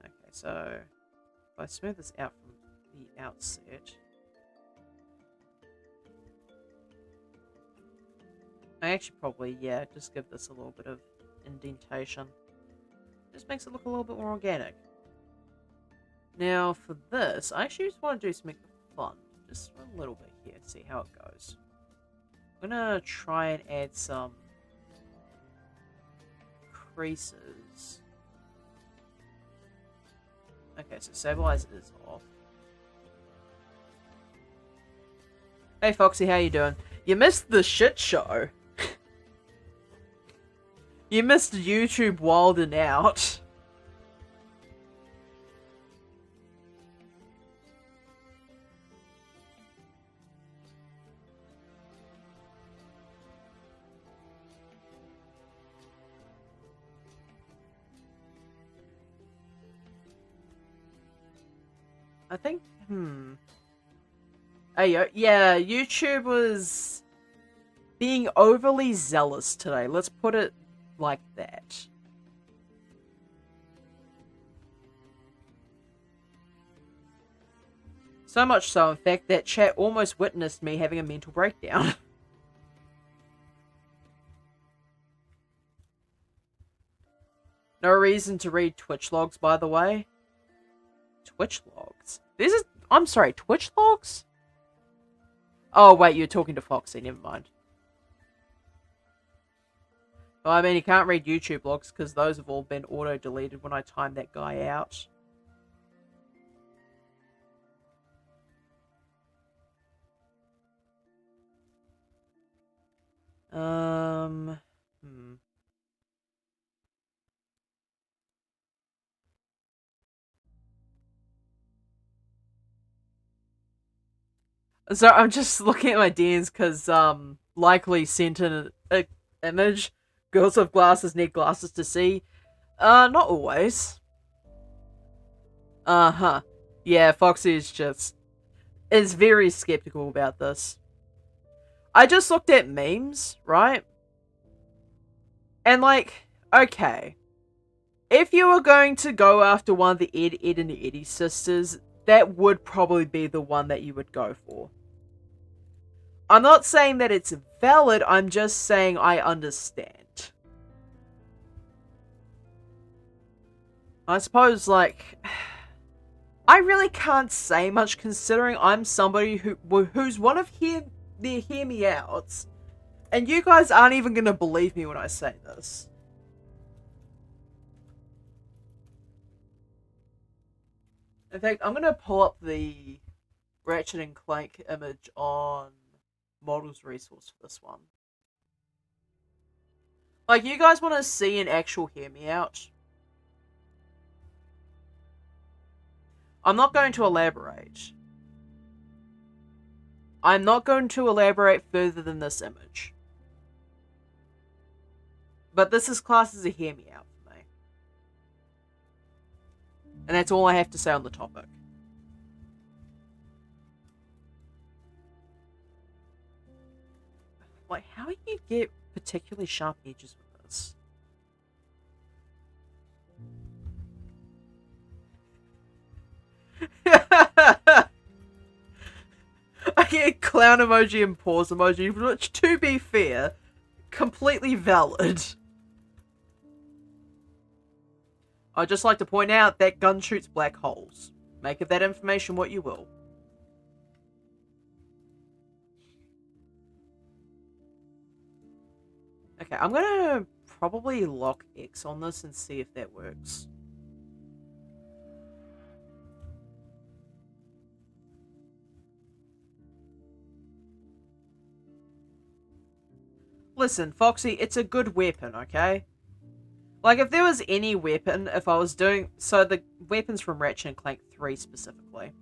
Okay, so... If I smooth this out from the outset... I actually probably, yeah, just give this a little bit of indentation. Just makes it look a little bit more organic. Now, for this, I actually just want to do something fun. Just a little bit here, see how it goes. I'm gonna try and add some creases. Okay, so stabilize is off. Hey Foxy, how you doing? You missed the shit show. You missed YouTube Wild and Out. I think, Hey, yeah, YouTube was being overly zealous today. Let's put it like that. So much so, in fact, that chat almost witnessed me having a mental breakdown. No reason to read Twitch logs, by the way. Twitch logs? I'm sorry, Twitch logs? Oh, wait, you're talking to Foxy, never mind. Well, I mean, you can't read YouTube logs because those have all been auto-deleted when I timed that guy out. So I'm just looking at my DMs because, Likely sent in an image. Girls with glasses need glasses to see. Not always. Uh-huh. Yeah, Foxy is very skeptical about this. I just looked at memes, right? And like, okay. If you were going to go after one of the Ed and the Eddie sisters, that would probably be the one that you would go for. I'm not saying that it's valid, I'm just saying I understand. I suppose, like, I really can't say much considering I'm somebody who's one of the Hear Me Outs. And you guys aren't even gonna believe me when I say this. In fact, I'm gonna pull up the Ratchet and Clank image on models resource for this one. Like, you guys want to see an actual Hear Me Out? I'm not going to elaborate. I'm not going to elaborate further than this image. But this is classed as a Hear Me Out for me. And that's all I have to say on the topic. Like, how do you get particularly sharp edges with this? I get clown emoji and pause emoji, which, to be fair, completely valid. I'd just like to point out that gun shoots black holes. Make of that information what you will. Okay, I'm gonna probably lock X on this and see if that works. Listen, Foxy, it's a good weapon, okay? Like, if there was any weapon, if I was doing... So, the weapons from Ratchet and Clank 3 specifically.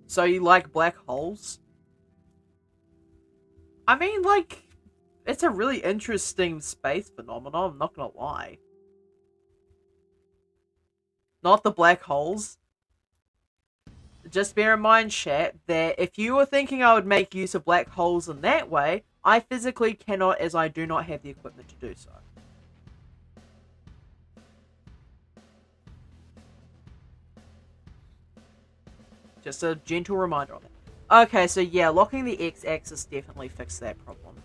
So, you like black holes? I mean, like... It's a really interesting space phenomenon, I'm not gonna lie. Not the black holes. Just bear in mind, chat, that if you were thinking I would make use of black holes in that way, I physically cannot, as I do not have the equipment to do so. Just a gentle reminder on that. Okay, so yeah, locking the X-axis definitely fixed that problem.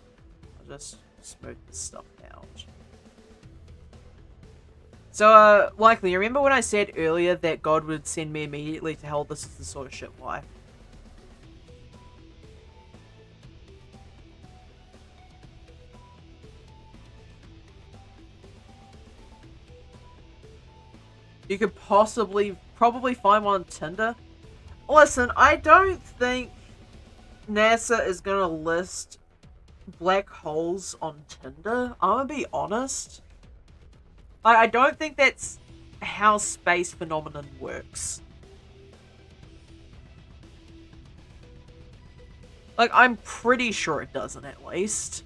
I'll just smooth this stuff out. So, likely, remember when I said earlier that God would send me immediately to hell? This is the sort of shit why. You could probably find one on Tinder. Listen, I don't think NASA is gonna list black holes on Tinder. I'm gonna be honest. I don't think that's how space phenomenon works. Like, I'm pretty sure it doesn't, at least.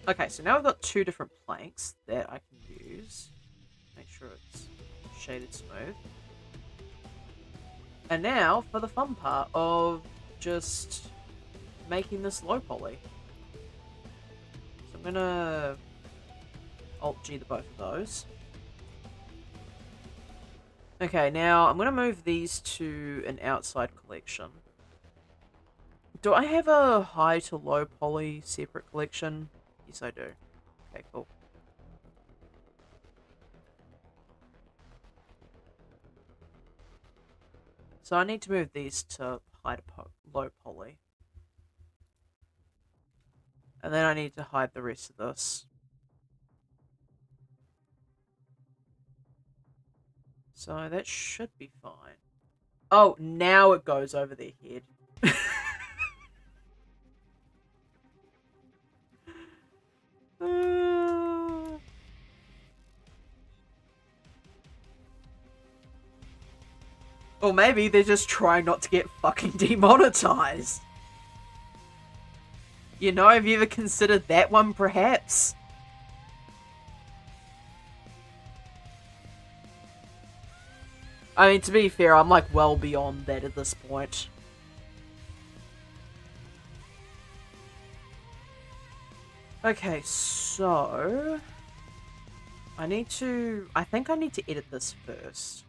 Okay, so now I've got two different planks that I can use. Make sure it's shaded smooth. And now for the fun part of just making this low poly. So I'm gonna Alt-G the both of those. Okay, now I'm gonna move these to an outside collection. Do I have a high to low poly separate collection? Yes, I do. Okay, cool. So I need to move these to high to low poly. And then I need to hide the rest of this. So that should be fine. Oh, now it goes over their head. Or maybe they're just trying not to get fucking demonetized. You know, have you ever considered that one, perhaps? I mean, to be fair, I'm like well beyond that at this point. Okay, so... I think I need to edit this first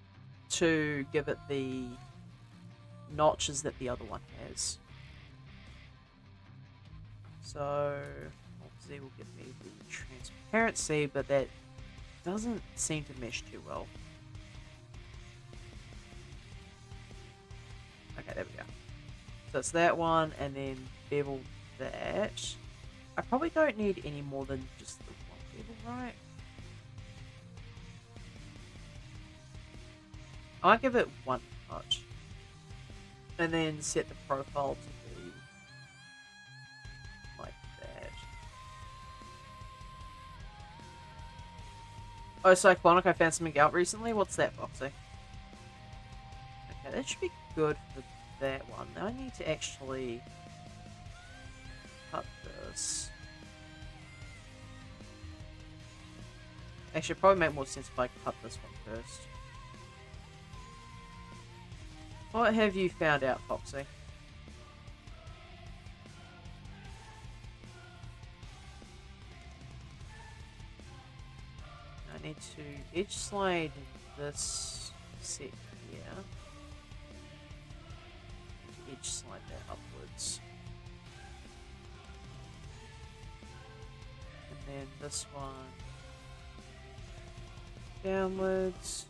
to give it the notches that the other one has. So, Alt-Z will give me the transparency, but that doesn't seem to mesh too well. Okay, there we go. So it's that one, and then bevel that. I probably don't need any more than just the one bevel, right? I might give it one cut. And then set the profile to be like that. Oh, Cyclonic, I found something out recently. What's that, Foxy? Okay, that should be good for that one. Now I need to actually cut this. Actually, it'd probably make more sense if I cut this one first. What have you found out, Foxy? I need to edge slide this set here. Edge slide that upwards. And then this one downwards.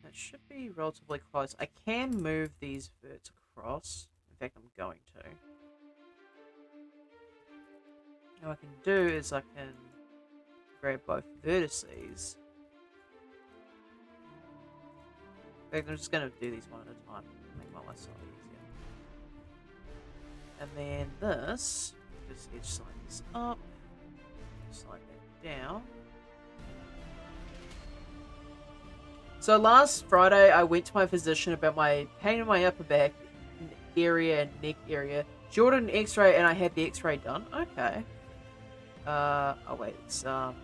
That should be relatively close. I can move these verts across. In fact, I'm going to. Now what I can do is I can grab both vertices. In fact, I'm just going to do these one at a time. Make my life slightly easier. And then this, just edge slide this up, slide that down. So last Friday, I went to my physician about my pain in my upper back area and neck area. She ordered an X-ray, and I had the X-ray done. Okay. Oh wait, it's F, not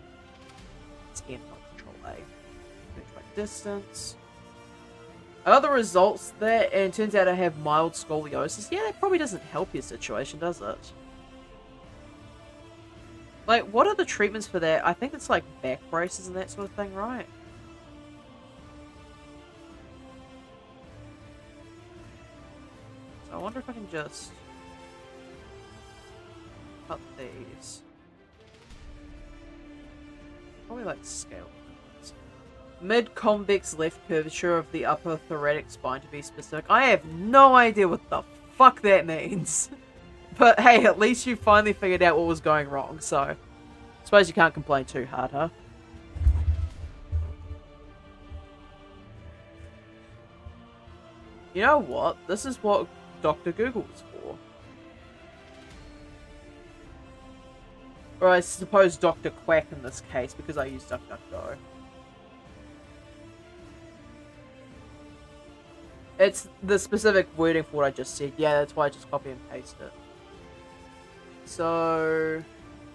Control A. Measure my distance. I got the results there, and it turns out I have mild scoliosis. Yeah, that probably doesn't help your situation, does it? Like, what are the treatments for that? I think it's like back braces and that sort of thing, right? So I wonder if I can just cut these. Probably like scale. Mid-convex left curvature of the upper thoracic spine to be specific. I have no idea what the fuck that means. But hey, at least you finally figured out what was going wrong, so I suppose you can't complain too hard, huh? You know what? This is what Dr. Google is for. Or I suppose Dr. Quack in this case, because I use DuckDuckGo. It's the specific wording for what I just said. Yeah, that's why I just copy and paste it. So...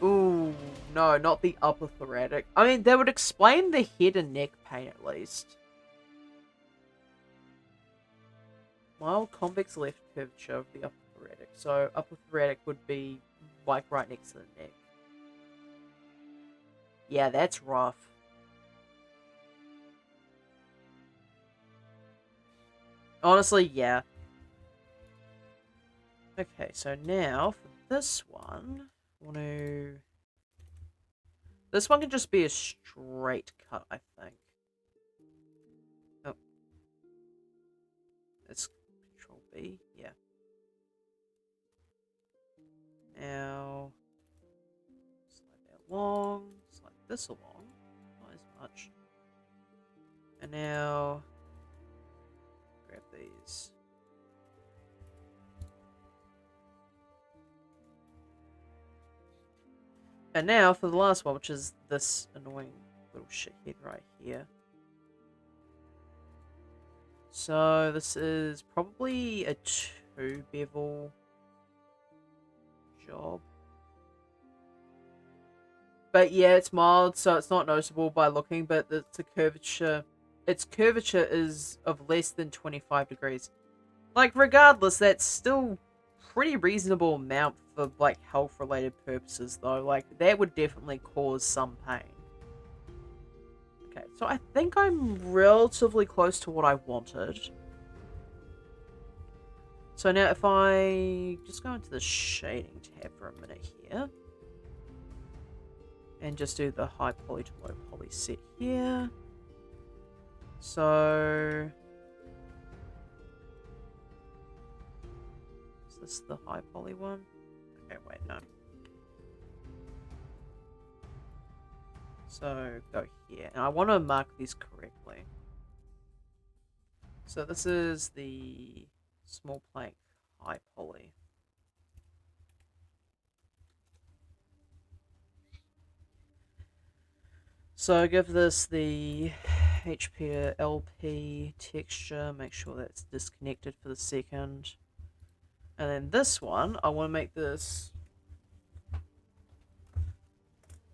Ooh, no, not the upper thoracic. I mean, that would explain the head and neck pain at least. Mild convex left curvature of the upper thoracic. So, upper thoracic would be like right next to the neck. Yeah, that's rough. Honestly, yeah. Okay, so now for this one, I want to... This one can just be a straight cut, I think. Oh. It's Control B, yeah. Now, slide that along, slide this along, not as much. And now, grab these. And now for the last one, which is this annoying little shithead right here. So this is probably a 2 bevel job. But yeah, it's mild, so it's not noticeable by looking, but it's a curvature. Its curvature is of less than 25 degrees. Like, regardless, that's still pretty reasonable amount for, like, health-related purposes, though. Like, that would definitely cause some pain. Okay, so I think I'm relatively close to what I wanted. So now if I just go into the shading tab for a minute here. And just do the high poly to low poly set here. So... Is this the high poly one? Okay, wait, no. So, go here. And I want to mark these correctly. So this is the small plank high poly. So give this the HP LP texture, make sure that's disconnected for the second. And then this one, I want to make this,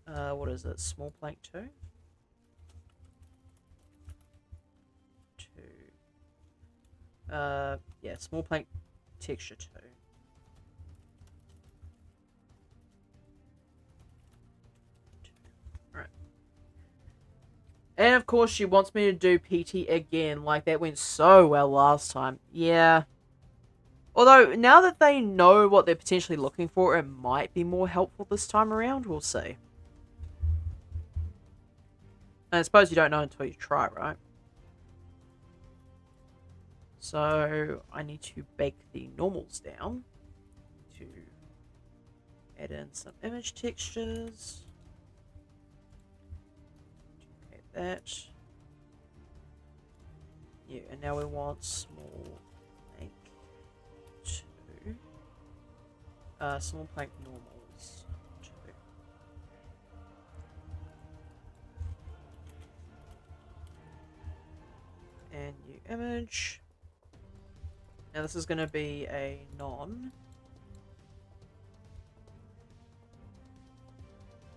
what is it, small plank 2? 2. Yeah, small plank texture 2. And of course she wants me to do PT again, like that went so well last time. Yeah. Although, now that they know what they're potentially looking for, it might be more helpful this time around, we'll see. And I suppose you don't know until you try, right? So, I need to bake the normals down to add in some image textures. Duplicate that. Yeah, and now we want small plank 2. Small plank normals 2. And new image. Now this is going to be a non.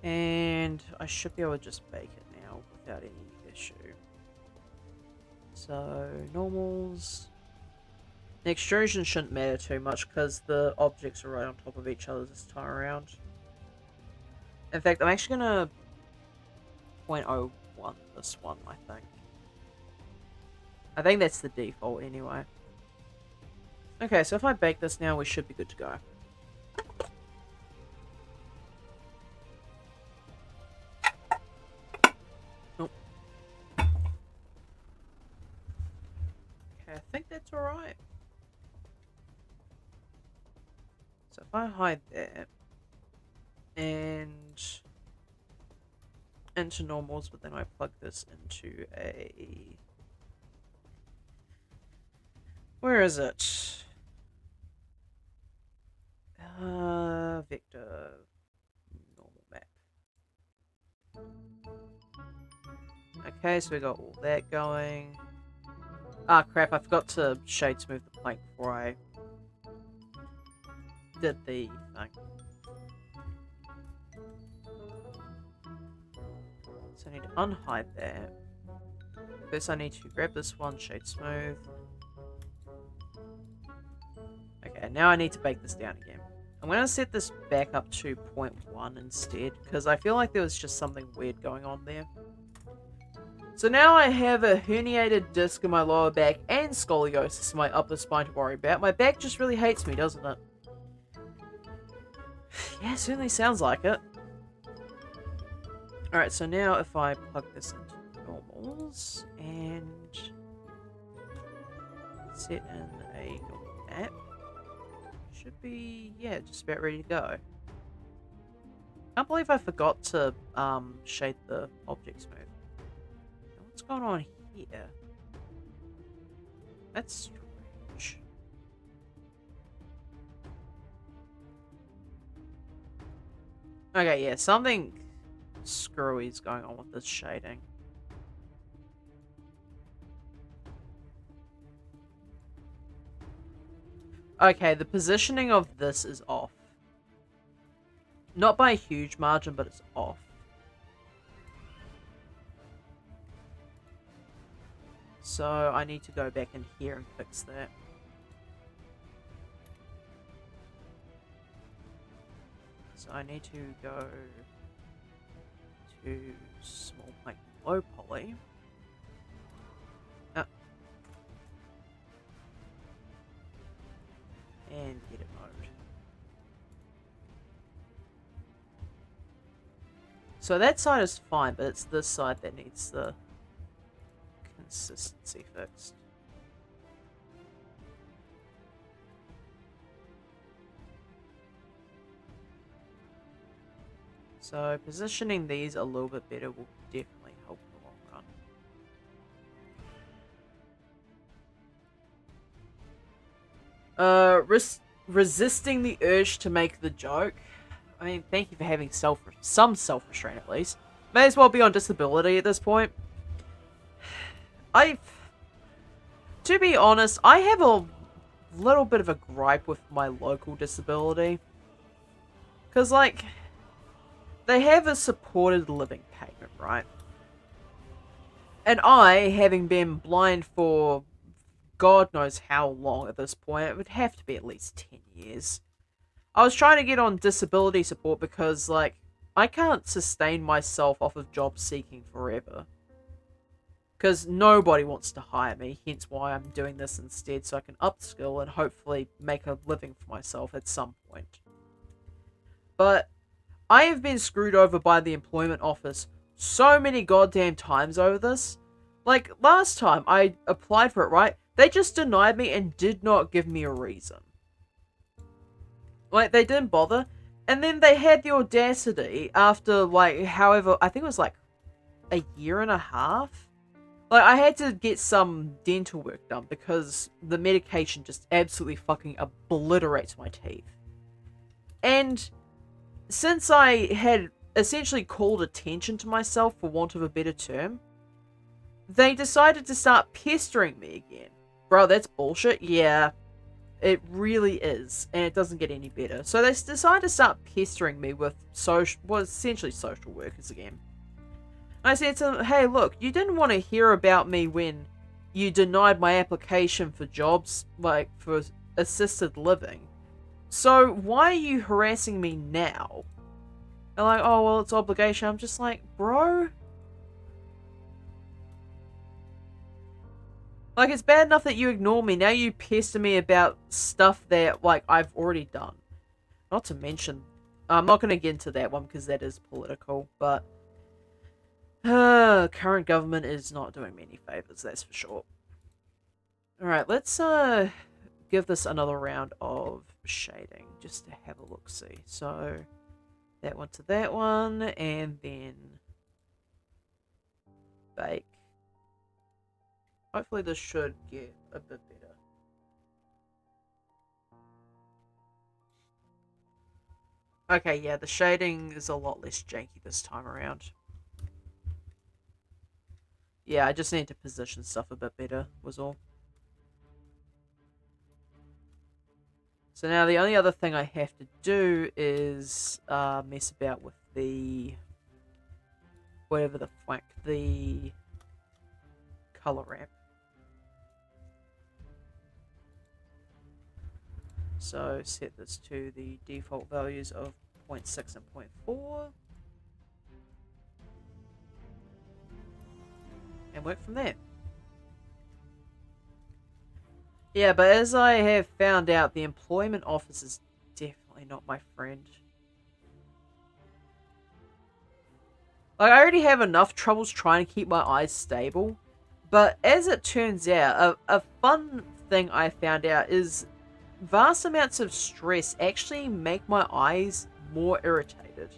And I should be able to just bake it now without any issue. So, normals. The extrusion shouldn't matter too much because the objects are right on top of each other this time around. In fact, I'm actually going to 0.01 this one, I think. I think that's the default anyway. Okay, so if I bake this now, we should be good to go. Nope. Okay, I think that's alright. So if I hide that, and into normals, but then I plug this into a... Where is it? Vector normal map. Okay, so we got all that going. Ah, crap, I forgot to shade smooth the plank before I did the thing. So I need to unhide that. First I need to grab this one, shade smooth. Okay, now I need to bake this down again. I'm going to set this back up to 0.1 instead, because I feel like there was just something weird going on there. So now I have a herniated disc in my lower back and scoliosis in my upper spine to worry about. My back just really hates me, doesn't it? Yeah, it certainly sounds like it. Alright, so now if I plug this into normals and set in a normal map, should be, yeah, just about ready to go. Can't believe I forgot to shade the object smooth. What's going on here? That's strange. Okay, yeah, something screwy is going on with this shading. Okay, the positioning of this is off. Not by a huge margin, but it's off. So I need to go back in here and fix that. So I need to go to small plank low poly. And edit mode. So that side is fine, but it's this side that needs the consistency fixed. So positioning these a little bit better will definitely help in the long run. Resisting the urge to make the joke. I mean, thank you for having some self-restraint at least. May as well be on disability at this point. To be honest, I have a little bit of a gripe with my local disability. Because, like, they have a supported living payment, right? And I, having been blind for God knows how long at this point, it would have to be at least 10 years. I was trying to get on disability support because, like, I can't sustain myself off of job seeking forever. Because nobody wants to hire me, hence why I'm doing this instead, so I can upskill and hopefully make a living for myself at some point. But I have been screwed over by the employment office so many goddamn times over this. Like, last time I applied for it, right? They just denied me and did not give me a reason. Like, they didn't bother. And then they had the audacity after, like, however, I think it was like a year and a half. Like, I had to get some dental work done because the medication just absolutely fucking obliterates my teeth. And since I had essentially called attention to myself, for want of a better term, they decided to start pestering me again. Bro, that's bullshit. Yeah, it really is. And it doesn't get any better. So they decided to start pestering me with essentially social workers again. I said to them, hey, look, you didn't want to hear about me when you denied my application for jobs, like, for assisted living. So why are you harassing me now? They're like, oh, well, it's obligation. I'm just like, bro. Like, it's bad enough that you ignore me. Now you pester me about stuff that, like, I've already done. Not to mention, I'm not going to get into that one because that is political, but current government is not doing me any favors, that's for sure. Alright, let's give this another round of shading, just to have a look-see. So, that one to that one, and then bake. Hopefully this should get a bit better. Okay, yeah, the shading is a lot less janky this time around. Yeah, I just need to position stuff a bit better, was all. So now the only other thing I have to do is mess about with the whatever the fuck, the color ramp. So set this to the default values of 0.6 and 0.4. And work from there. Yeah, but as I have found out, the employment office is definitely not my friend. Like, I already have enough troubles trying to keep my eyes stable. But as it turns out, a fun thing I found out is vast amounts of stress actually make my eyes more irritated.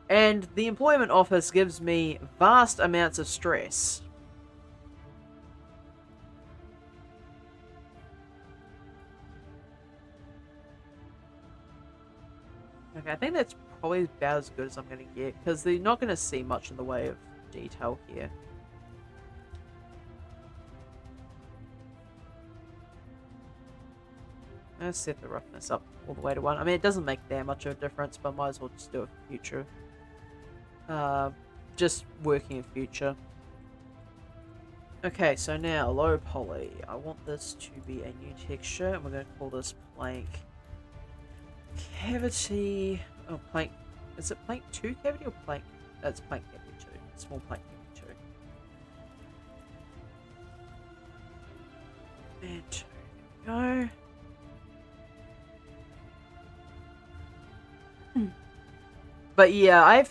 And the employment office gives me vast amounts of stress. Okay, I think that's probably about as good as I'm going to get, because they're not going to see much in the way of detail here. Let's set the roughness up all the way to 1. I mean, it doesn't make that much of a difference, but might as well just do it for future. Just working in future. Okay, so now, low poly. I want this to be a new texture, and we're going to call this plank cavity. Oh, plank. Is it plank 2 cavity or plank? That's plank cavity 2. Small plank cavity 2. And 2. There we go. But yeah,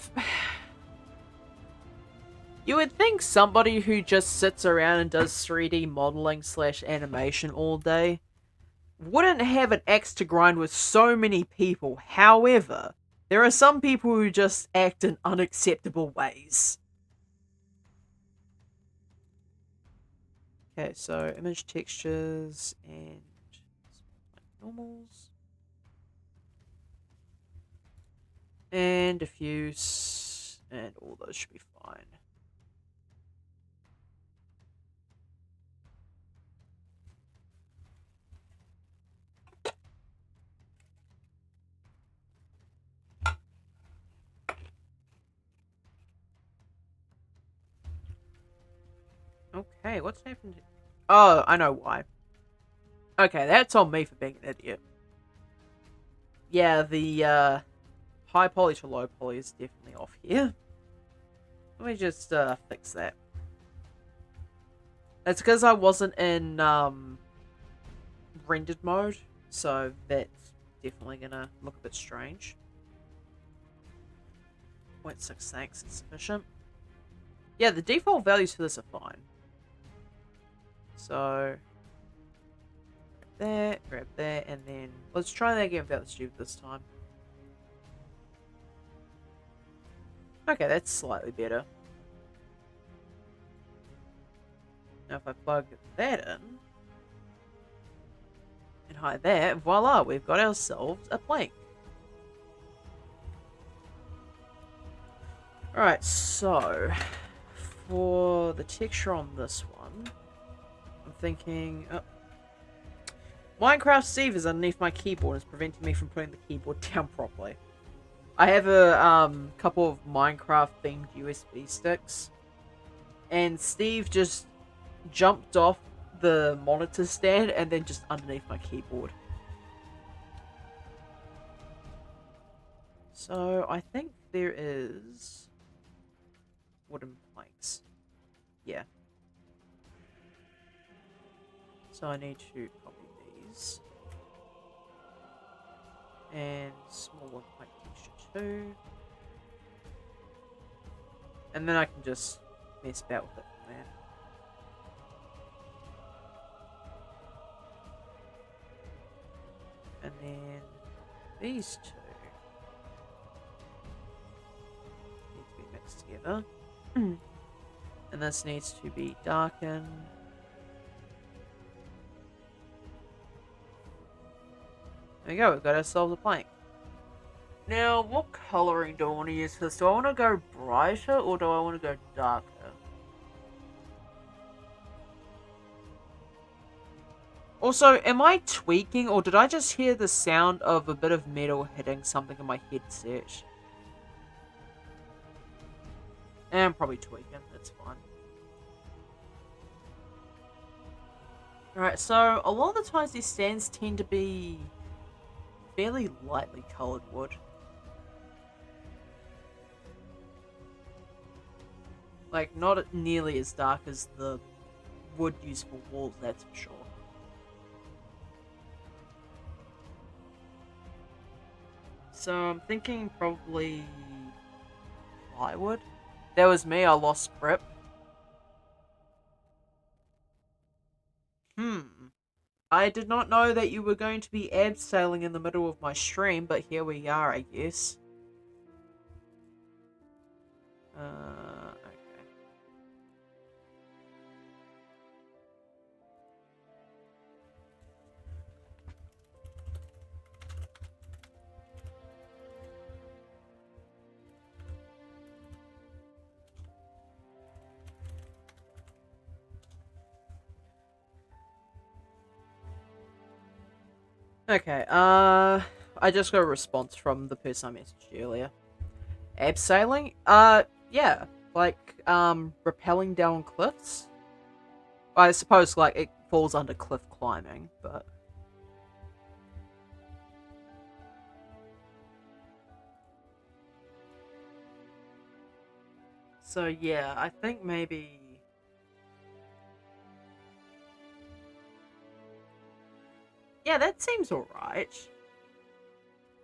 you would think somebody who just sits around and does 3D modeling / animation all day wouldn't have an axe to grind with so many people. However, there are some people who just act in unacceptable ways. Okay, so image textures and normals. And diffuse, and all those should be fine. Okay, what's happened? Oh, I know why. Okay, that's on me for being an idiot. Yeah, the high poly to low poly is definitely off here. Let me just fix that. It's because I wasn't in rendered mode, so that's definitely gonna look a bit strange. 0.6 thanks is sufficient. Yeah, the default values for this are fine. So grab that, and then let's try that again without the stupid this time. Okay, that's slightly better. Now if I plug that in and hide that, voila, we've got ourselves a plank. Alright, so for the texture on this one, I'm thinking... Oh, Minecraft Steve is underneath my keyboard and is preventing me from putting the keyboard down properly. I have a couple of Minecraft themed USB sticks, and Steve just jumped off the monitor stand and then just underneath my keyboard. So I think there is wooden planks. Yeah. So I need to copy these. And small one plank texture too. And then I can just mess about with it from there. And then these two need to be mixed together. And this needs to be darkened. There we go, we've got ourselves a plank. Now, what colouring do I want to use for this? Do I want to go brighter or do I want to go darker? Also, am I tweaking or did I just hear the sound of a bit of metal hitting something in my headset? I'm probably tweaking, that's fine. Alright, so a lot of the times these stands tend to be fairly lightly coloured wood. Like, not nearly as dark as the wood used for walls, that's for sure. So I'm thinking probably plywood. That was me, I lost grip. I did not know that you were going to be abseiling in the middle of my stream, but here we are, I guess. Okay. Okay, I just got a response from the person I messaged earlier. Abseiling? Yeah. Like, rappelling down cliffs? I suppose, like, it falls under cliff climbing, but... So, yeah, I think maybe... Yeah, that seems alright.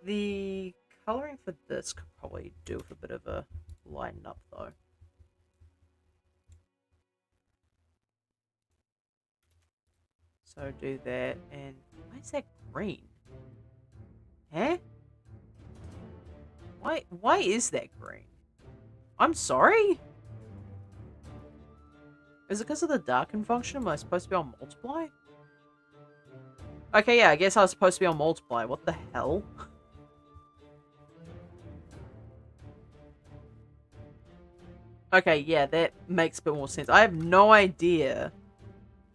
The colouring for this could probably do with a bit of a lighten up, though. So do that, and why is that green? Huh? Why is that green? I'm sorry? Is it because of the darken function? Am I supposed to be on multiply? Okay, yeah, I guess I was supposed to be on multiply. What the hell? Okay, yeah, that makes a bit more sense. I have no idea.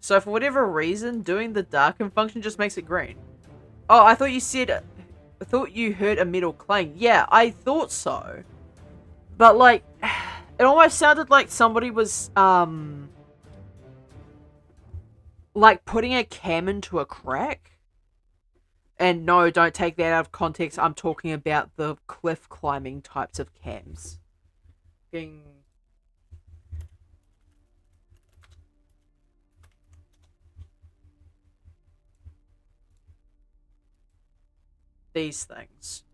So for whatever reason, doing the darken function just makes it green. Oh, I thought you said... I thought you heard a metal clang. Yeah, I thought so. But, like, it almost sounded like somebody was, like, putting a cam into a crack. And no, don't take that out of context. I'm talking about the cliff climbing types of cams. Being... these things.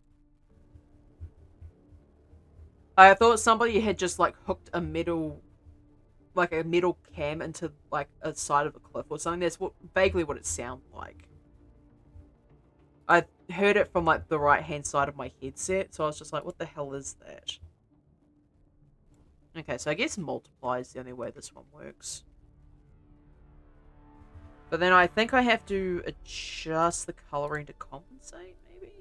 I thought somebody had just like hooked a metal cam into like a side of a cliff or something. That's vaguely what it sounded like. I heard it from like the right hand side of my headset, so I was just like, what the hell is that? Okay, so I guess multiply is the only way this one works. But then I think I have to adjust the coloring to compensate, maybe?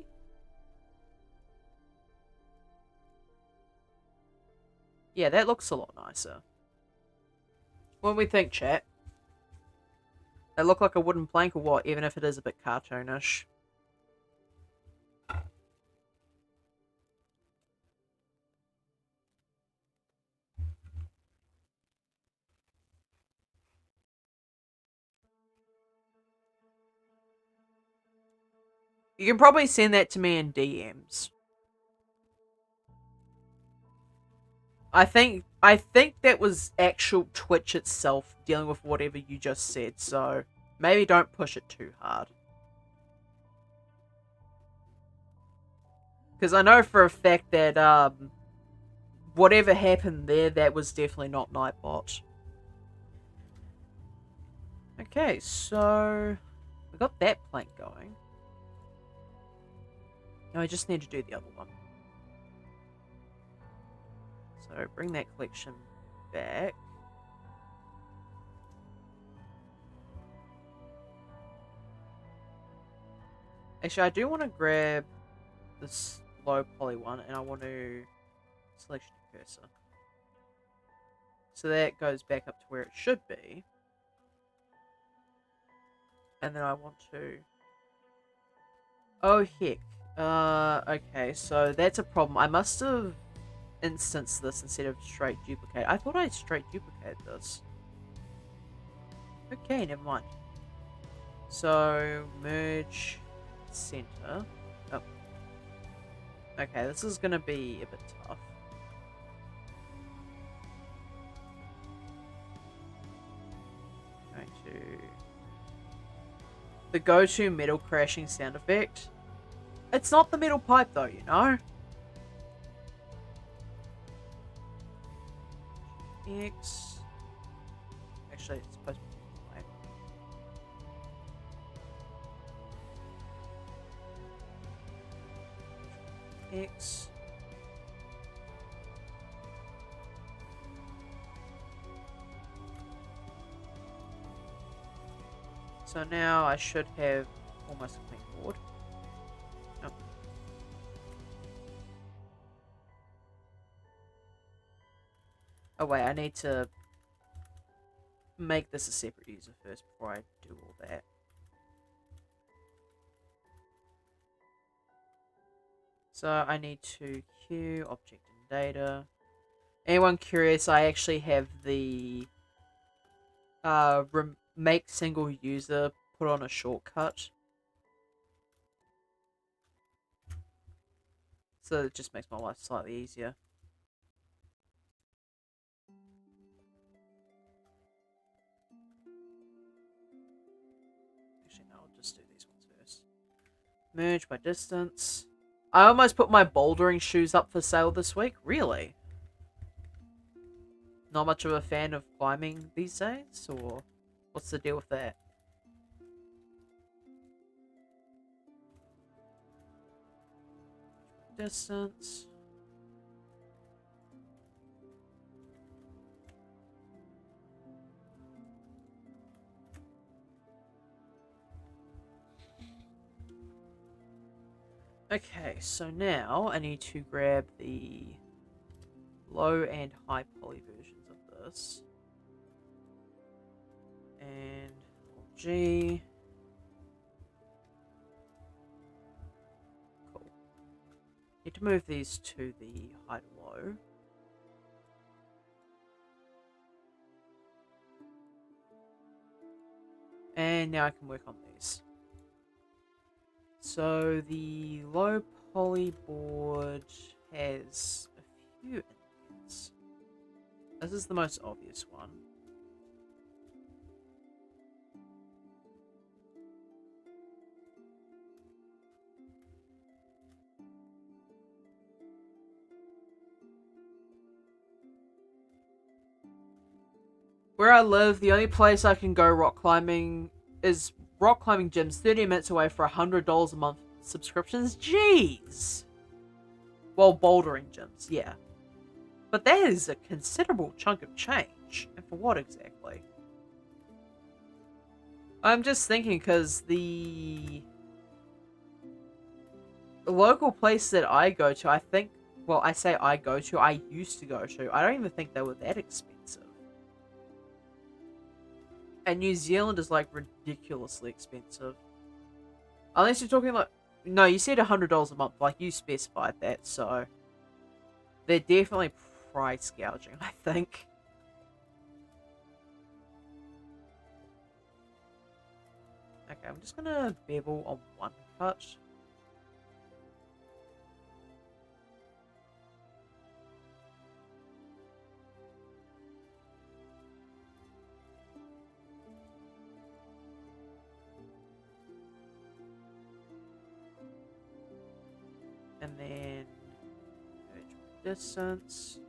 Yeah, that looks a lot nicer. What do we think, chat? They look like a wooden plank or what, even if it is a bit cartoonish? You can probably send that to me in DMs. I think that was actual Twitch itself dealing with whatever you just said, so maybe don't push it too hard. Because I know for a fact that whatever happened there, that was definitely not Nightbot. Okay, so we got that plank going. Now I just need to do the other one. So bring that collection back. Actually, I do want to grab this low poly one, and I want to selection cursor. So that goes back up to where it should be. And then I want to... Oh, heck. Okay, so that's a problem. I must have instanced this instead of straight duplicate. I thought I straight duplicated this. Okay, never mind. So, merge center. Oh. Okay, this is gonna be a bit tough. Going to... The go-to metal crashing sound effect. It's not the metal pipe though, you know? X. Actually, it's supposed to be Y. X. So now I should have almost a clean board. Nope. Oh wait, I need to make this a separate user first before I do all that. So I need to queue object and data. Anyone curious, I actually have the make single user put on a shortcut. So it just makes my life slightly easier. Actually, no, I'll just do these ones first. Merge by distance. I almost put my bouldering shoes up for sale this week. Really? Not much of a fan of climbing these days? Or what's the deal with that? Distance. Okay, so now I need to grab the low and high poly versions of this. And G. Cool. Need to move these to the high to low. And now I can work on these. So the low poly board has a few indents. This is the most obvious one. Where I live, the only place I can go rock climbing is rock climbing gyms 30 minutes away for $100 a month subscriptions. Jeez! Well, bouldering gyms, yeah. But that is a considerable chunk of change. And for what exactly? I'm just thinking because the local place that I go to, I think, well, I say I go to, I used to go to, I don't even think they were that expensive. And New Zealand is like ridiculously expensive. Unless you're talking like, no, you said $100 a month, like you specified that, so they're definitely price gouging, I think. Okay, I'm just gonna bevel on one cut. And then merge distance.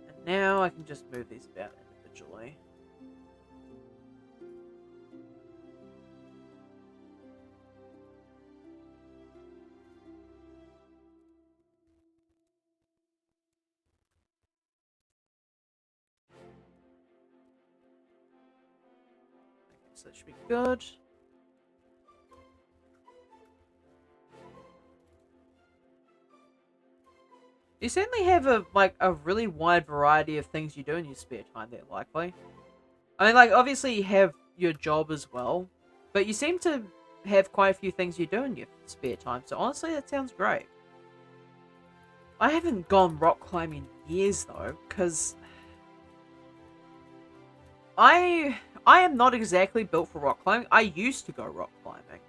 And now I can just move these about individually. Okay, so that should be good. You certainly have a really wide variety of things you do in your spare time there, likely. I mean, like, obviously you have your job as well, but you seem to have quite a few things you do in your spare time, so honestly, that sounds great. I haven't gone rock climbing in years, though, because I am not exactly built for rock climbing. I used to go rock climbing.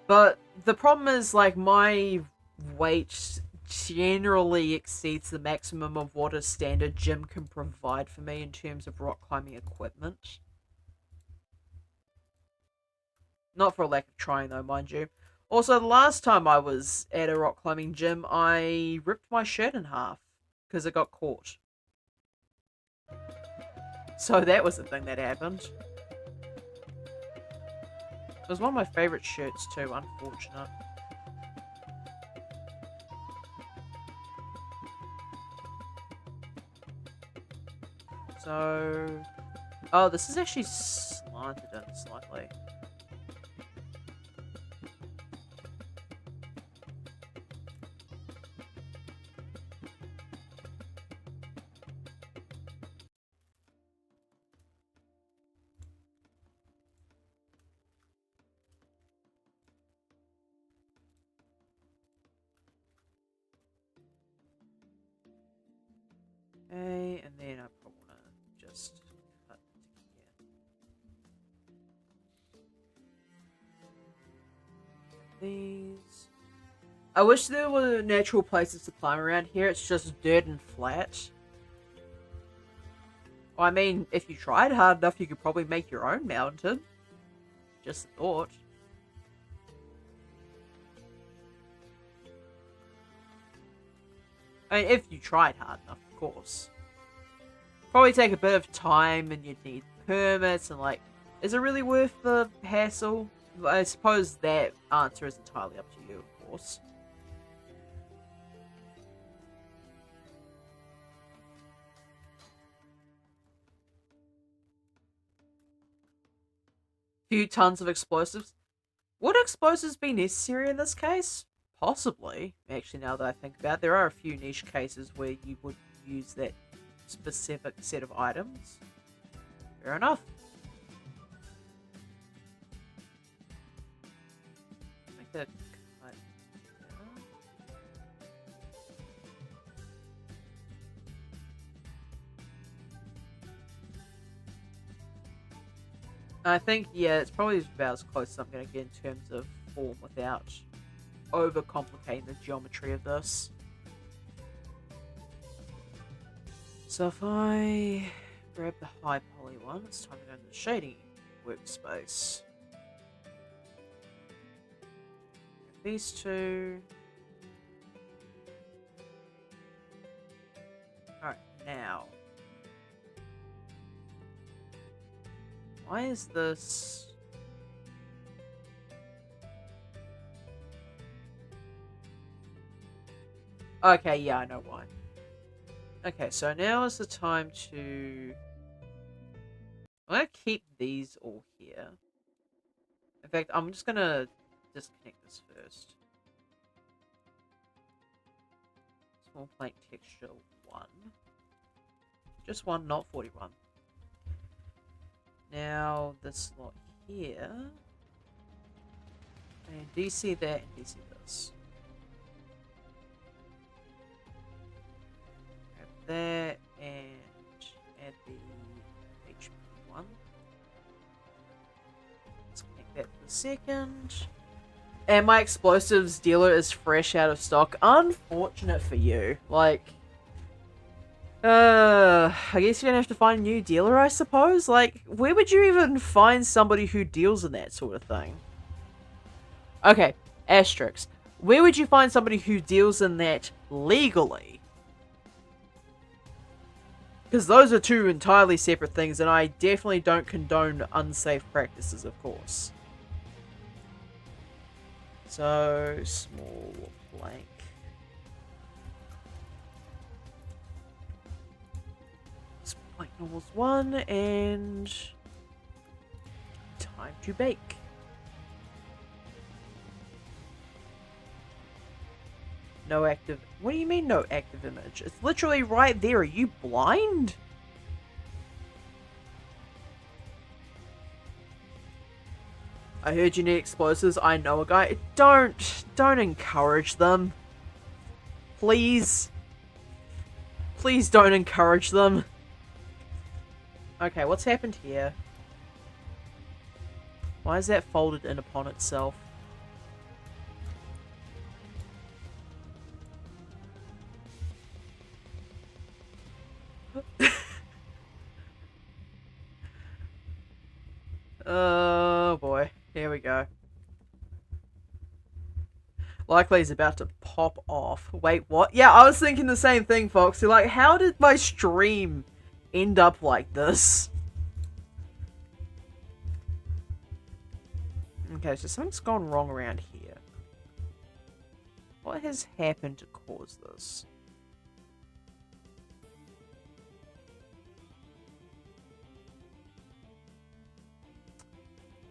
But the problem is, like, my weight generally exceeds the maximum of what a standard gym can provide for me in terms of rock climbing equipment. Not for a lack of trying, though, mind you. Also, the last time I was at a rock climbing gym, I ripped my shirt in half because it got caught. So that was the thing that happened. It was one of my favorite shirts too, unfortunate. So... Oh, this is actually slanted in slightly. Okay, and then I probably want to just cut here. These. I wish there were natural places to climb around here. It's just dirt and flat. Well, I mean, if you tried hard enough, you could probably make your own mountain. Just a thought. I mean, if you tried hard enough, of course. Probably take a bit of time and you'd need permits and like, is it really worth the hassle? I suppose that answer is entirely up to you, of course. Few tons of explosives. Would explosives be necessary in this case? Possibly. Actually, now that I think about it, there are a few niche cases where you would use that specific set of items. Fair enough. Make that cut down. I think, yeah, it's probably about as close as I'm going to get in terms of form without overcomplicating the geometry of this. So if I grab the high poly one, it's time to go into the shading workspace. These two. Alright, now. Why is this... Okay, yeah, I know why. Okay, so now is the time to... I'm gonna keep these all here. In fact, I'm just gonna disconnect this first. Small plank texture 1. Just 1, not 41. Now, this lot here. And DC that and DC this. Grab that and add the HP 1. Disconnect that for a second. And my explosives dealer is fresh out of stock. Unfortunate for you. Like, I guess you're gonna have to find a new dealer, I suppose? Like, where would you even find somebody who deals in that sort of thing? Okay, asterisks. Where would you find somebody who deals in that legally? Because those are two entirely separate things, and I definitely don't condone unsafe practices, of course. So, small blank. Blank normals 1, and time to bake. No active... What do you mean no active image? It's literally right there. Are you blind? I heard you need explosives. I know a guy. Don't encourage them. Please. Please don't encourage them. Okay, what's happened here? Why is that folded in upon itself? Oh boy, here we go. Likely he's about to pop off. Wait, what? Yeah, I was thinking the same thing, Foxy. Like, how did my stream end up like this? Okay, so something's gone wrong around here. What has happened to cause this?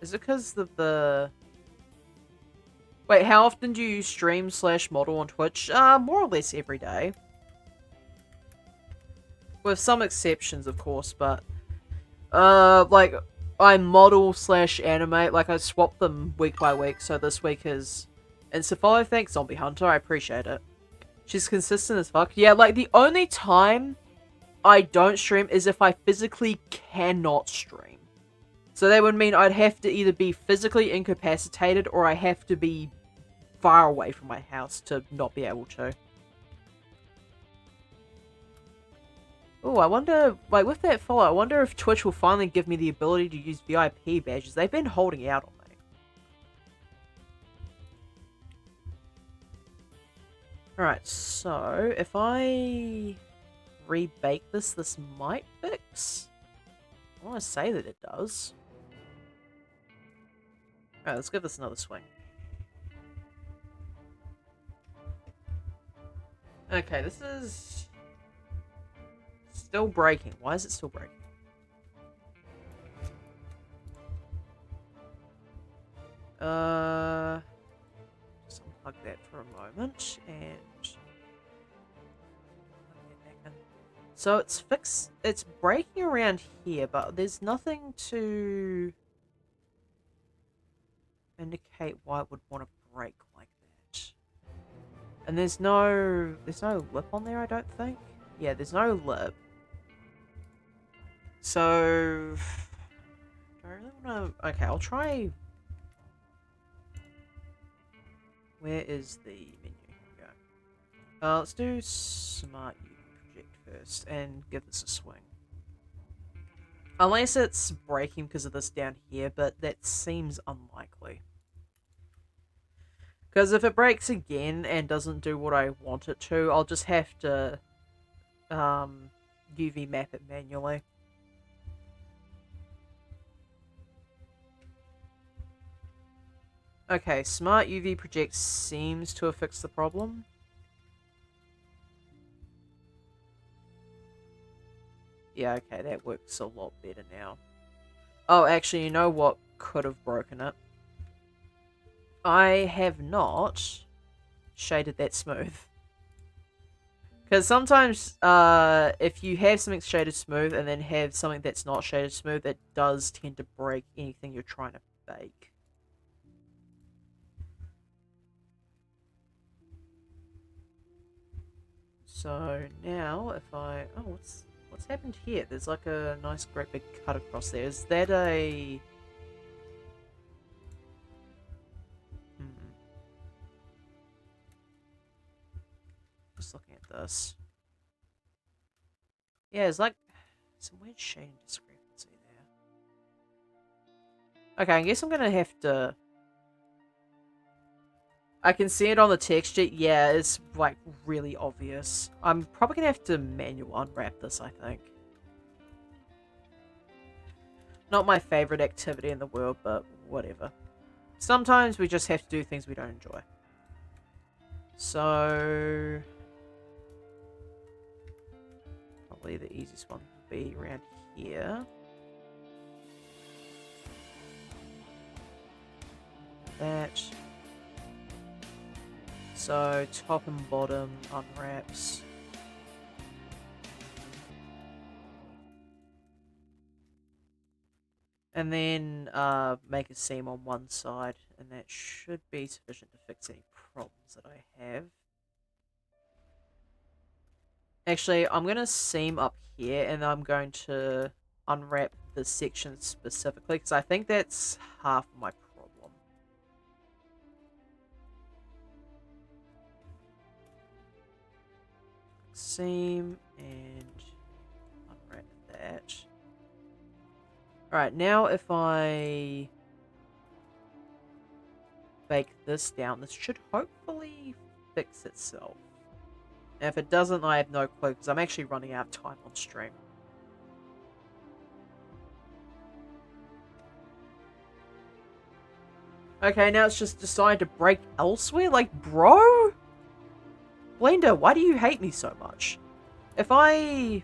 Is it because of the... Wait, how often do you stream / model on Twitch? More or less every day. With some exceptions, of course, but... like, I model / animate, like, I swap them week by week, so this week is... Insta-follow, thanks, Zombie Hunter, I appreciate it. She's consistent as fuck. Yeah, like, the only time I don't stream is if I physically cannot stream. So that would mean I'd have to either be physically incapacitated or I have to be far away from my house to not be able to. Oh, I wonder, like, with that follow, I wonder if Twitch will finally give me the ability to use VIP badges. They've been holding out on me. Alright, so if I rebake this, this might fix? I want to say that it does. Alright, let's give this another swing. Okay, this is... still breaking. Why is it still breaking? Just unplug that for a moment, and... So it's fixed... It's breaking around here, but there's nothing to... indicate why it would want to break like that. And there's no lip on there, I don't think. Yeah, there's no lip. So do I really want to... Okay, I'll try... Where is the menu? Here we go. Let's do Smart U Project first and give this a swing. Unless it's breaking because of this down here, but that seems unlikely. Because if it breaks again and doesn't do what I want it to, I'll just have to UV map it manually. Okay, smart UV project seems to have fixed the problem. Yeah, okay, that works a lot better now. Oh, actually, you know what could have broken it? I have not shaded that smooth. Because sometimes, if you have something shaded smooth and then have something that's not shaded smooth, it does tend to break anything you're trying to bake. So now, if I... Oh, what's happened here? There's like a nice great big cut across there. Is that a... Just looking at this. Yeah, it's like some weird shading discrepancy there. Okay, I guess I'm gonna have to... I can see it on the texture. Yeah, it's like really obvious. I'm probably gonna have to manual unwrap this, I think. Not my favorite activity in the world, but whatever. Sometimes we just have to do things we don't enjoy. So... probably the easiest one would be around here. That. So, top and bottom unwraps. And then make a seam on one side, and that should be sufficient to fix any problems that I have. Actually, I'm going to seam up here, and I'm going to unwrap this section specifically, because I think that's half of my problem. Seam, and unwrap that. Alright, now if I bake this down, this should hopefully fix itself. And if it doesn't, I have no clue, because I'm actually running out of time on stream. Okay, now it's just decided to break elsewhere? Like, bro? Blender, why do you hate me so much? If I...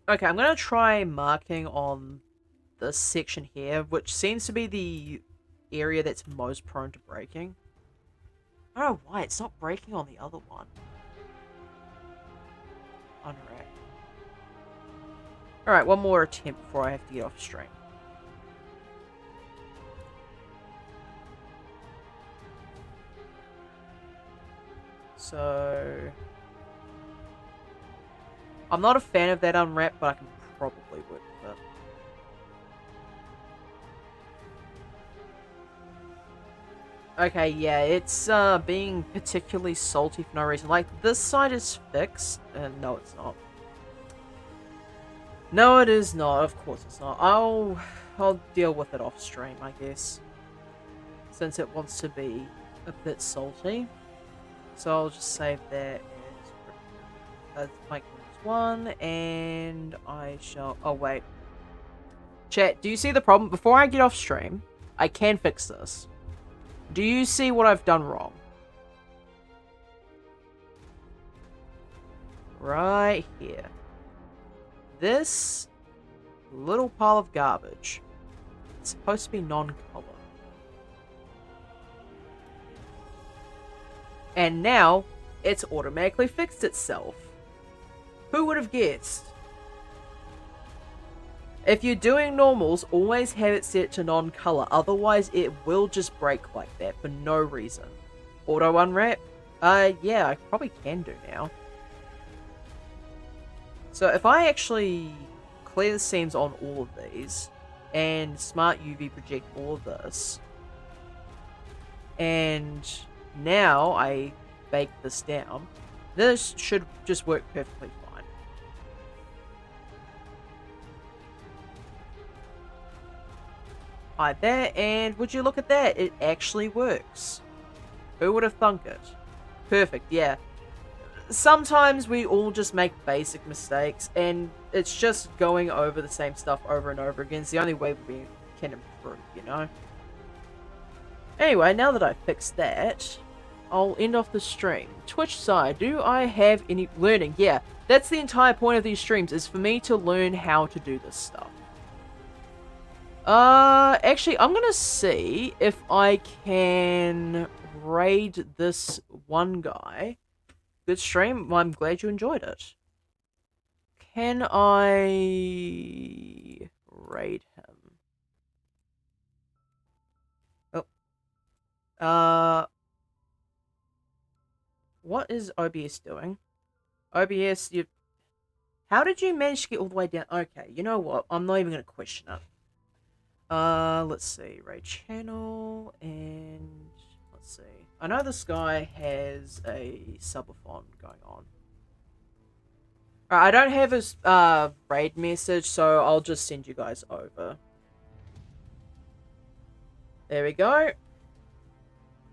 Okay, I'm going to try marking on this section here, which seems to be the area that's most prone to breaking. I don't know why, it's not breaking on the other one. Unwrap. Alright, one more attempt before I have to get off stream. So... I'm not a fan of that unwrap, but I can probably work with it. Okay, yeah, it's being particularly salty for no reason. Like, this side is fixed, and no, it's not. No, it is not. Of course it's not. I'll deal with it off stream, I guess. Since it wants to be a bit salty. So I'll just save that as Mike 1, and I shall... Oh, wait. Chat, do you see the problem? Before I get off stream, I can fix this. Do you see what I've done wrong? Right here. This little pile of garbage. It's supposed to be non-color. And now, it's automatically fixed itself. Who would have guessed? If you're doing normals, always have it set to non-color, otherwise it will just break like that for no reason. Auto unwrap? Yeah, I probably can do now. So if I actually clear the seams on all of these, and smart UV project all of this, and now I bake this down, this should just work perfectly fine. Hide that, and would you look at that? It actually works. Who would have thunk it? Perfect, yeah. sometimes we all just make basic mistakes, and it's just going over the same stuff over and over again. It's the only way we can improve, you know? Anyway, now that I fixed that, I'll end off the stream. Twitch side, do I have any learning? Yeah, that's the entire point of these streams, is for me to learn how to do this stuff. Actually, I'm gonna see if I can raid this one guy. Good stream. I'm glad you enjoyed it. Can I raid him? Oh. What is OBS doing? OBS, you... How did you manage to get all the way down? Okay, you know what? I'm not even gonna question it. Let's see. Raid channel, and... Let's see. I know this guy has a subathon going on. Alright, I don't have his, raid message, so I'll just send you guys over. There we go.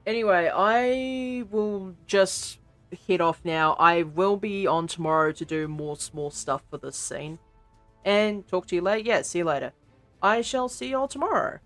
Anyway, I will just head off now. I will be on tomorrow to do more small stuff for this scene. And talk to you later. Yeah, see you later. I shall see you all tomorrow.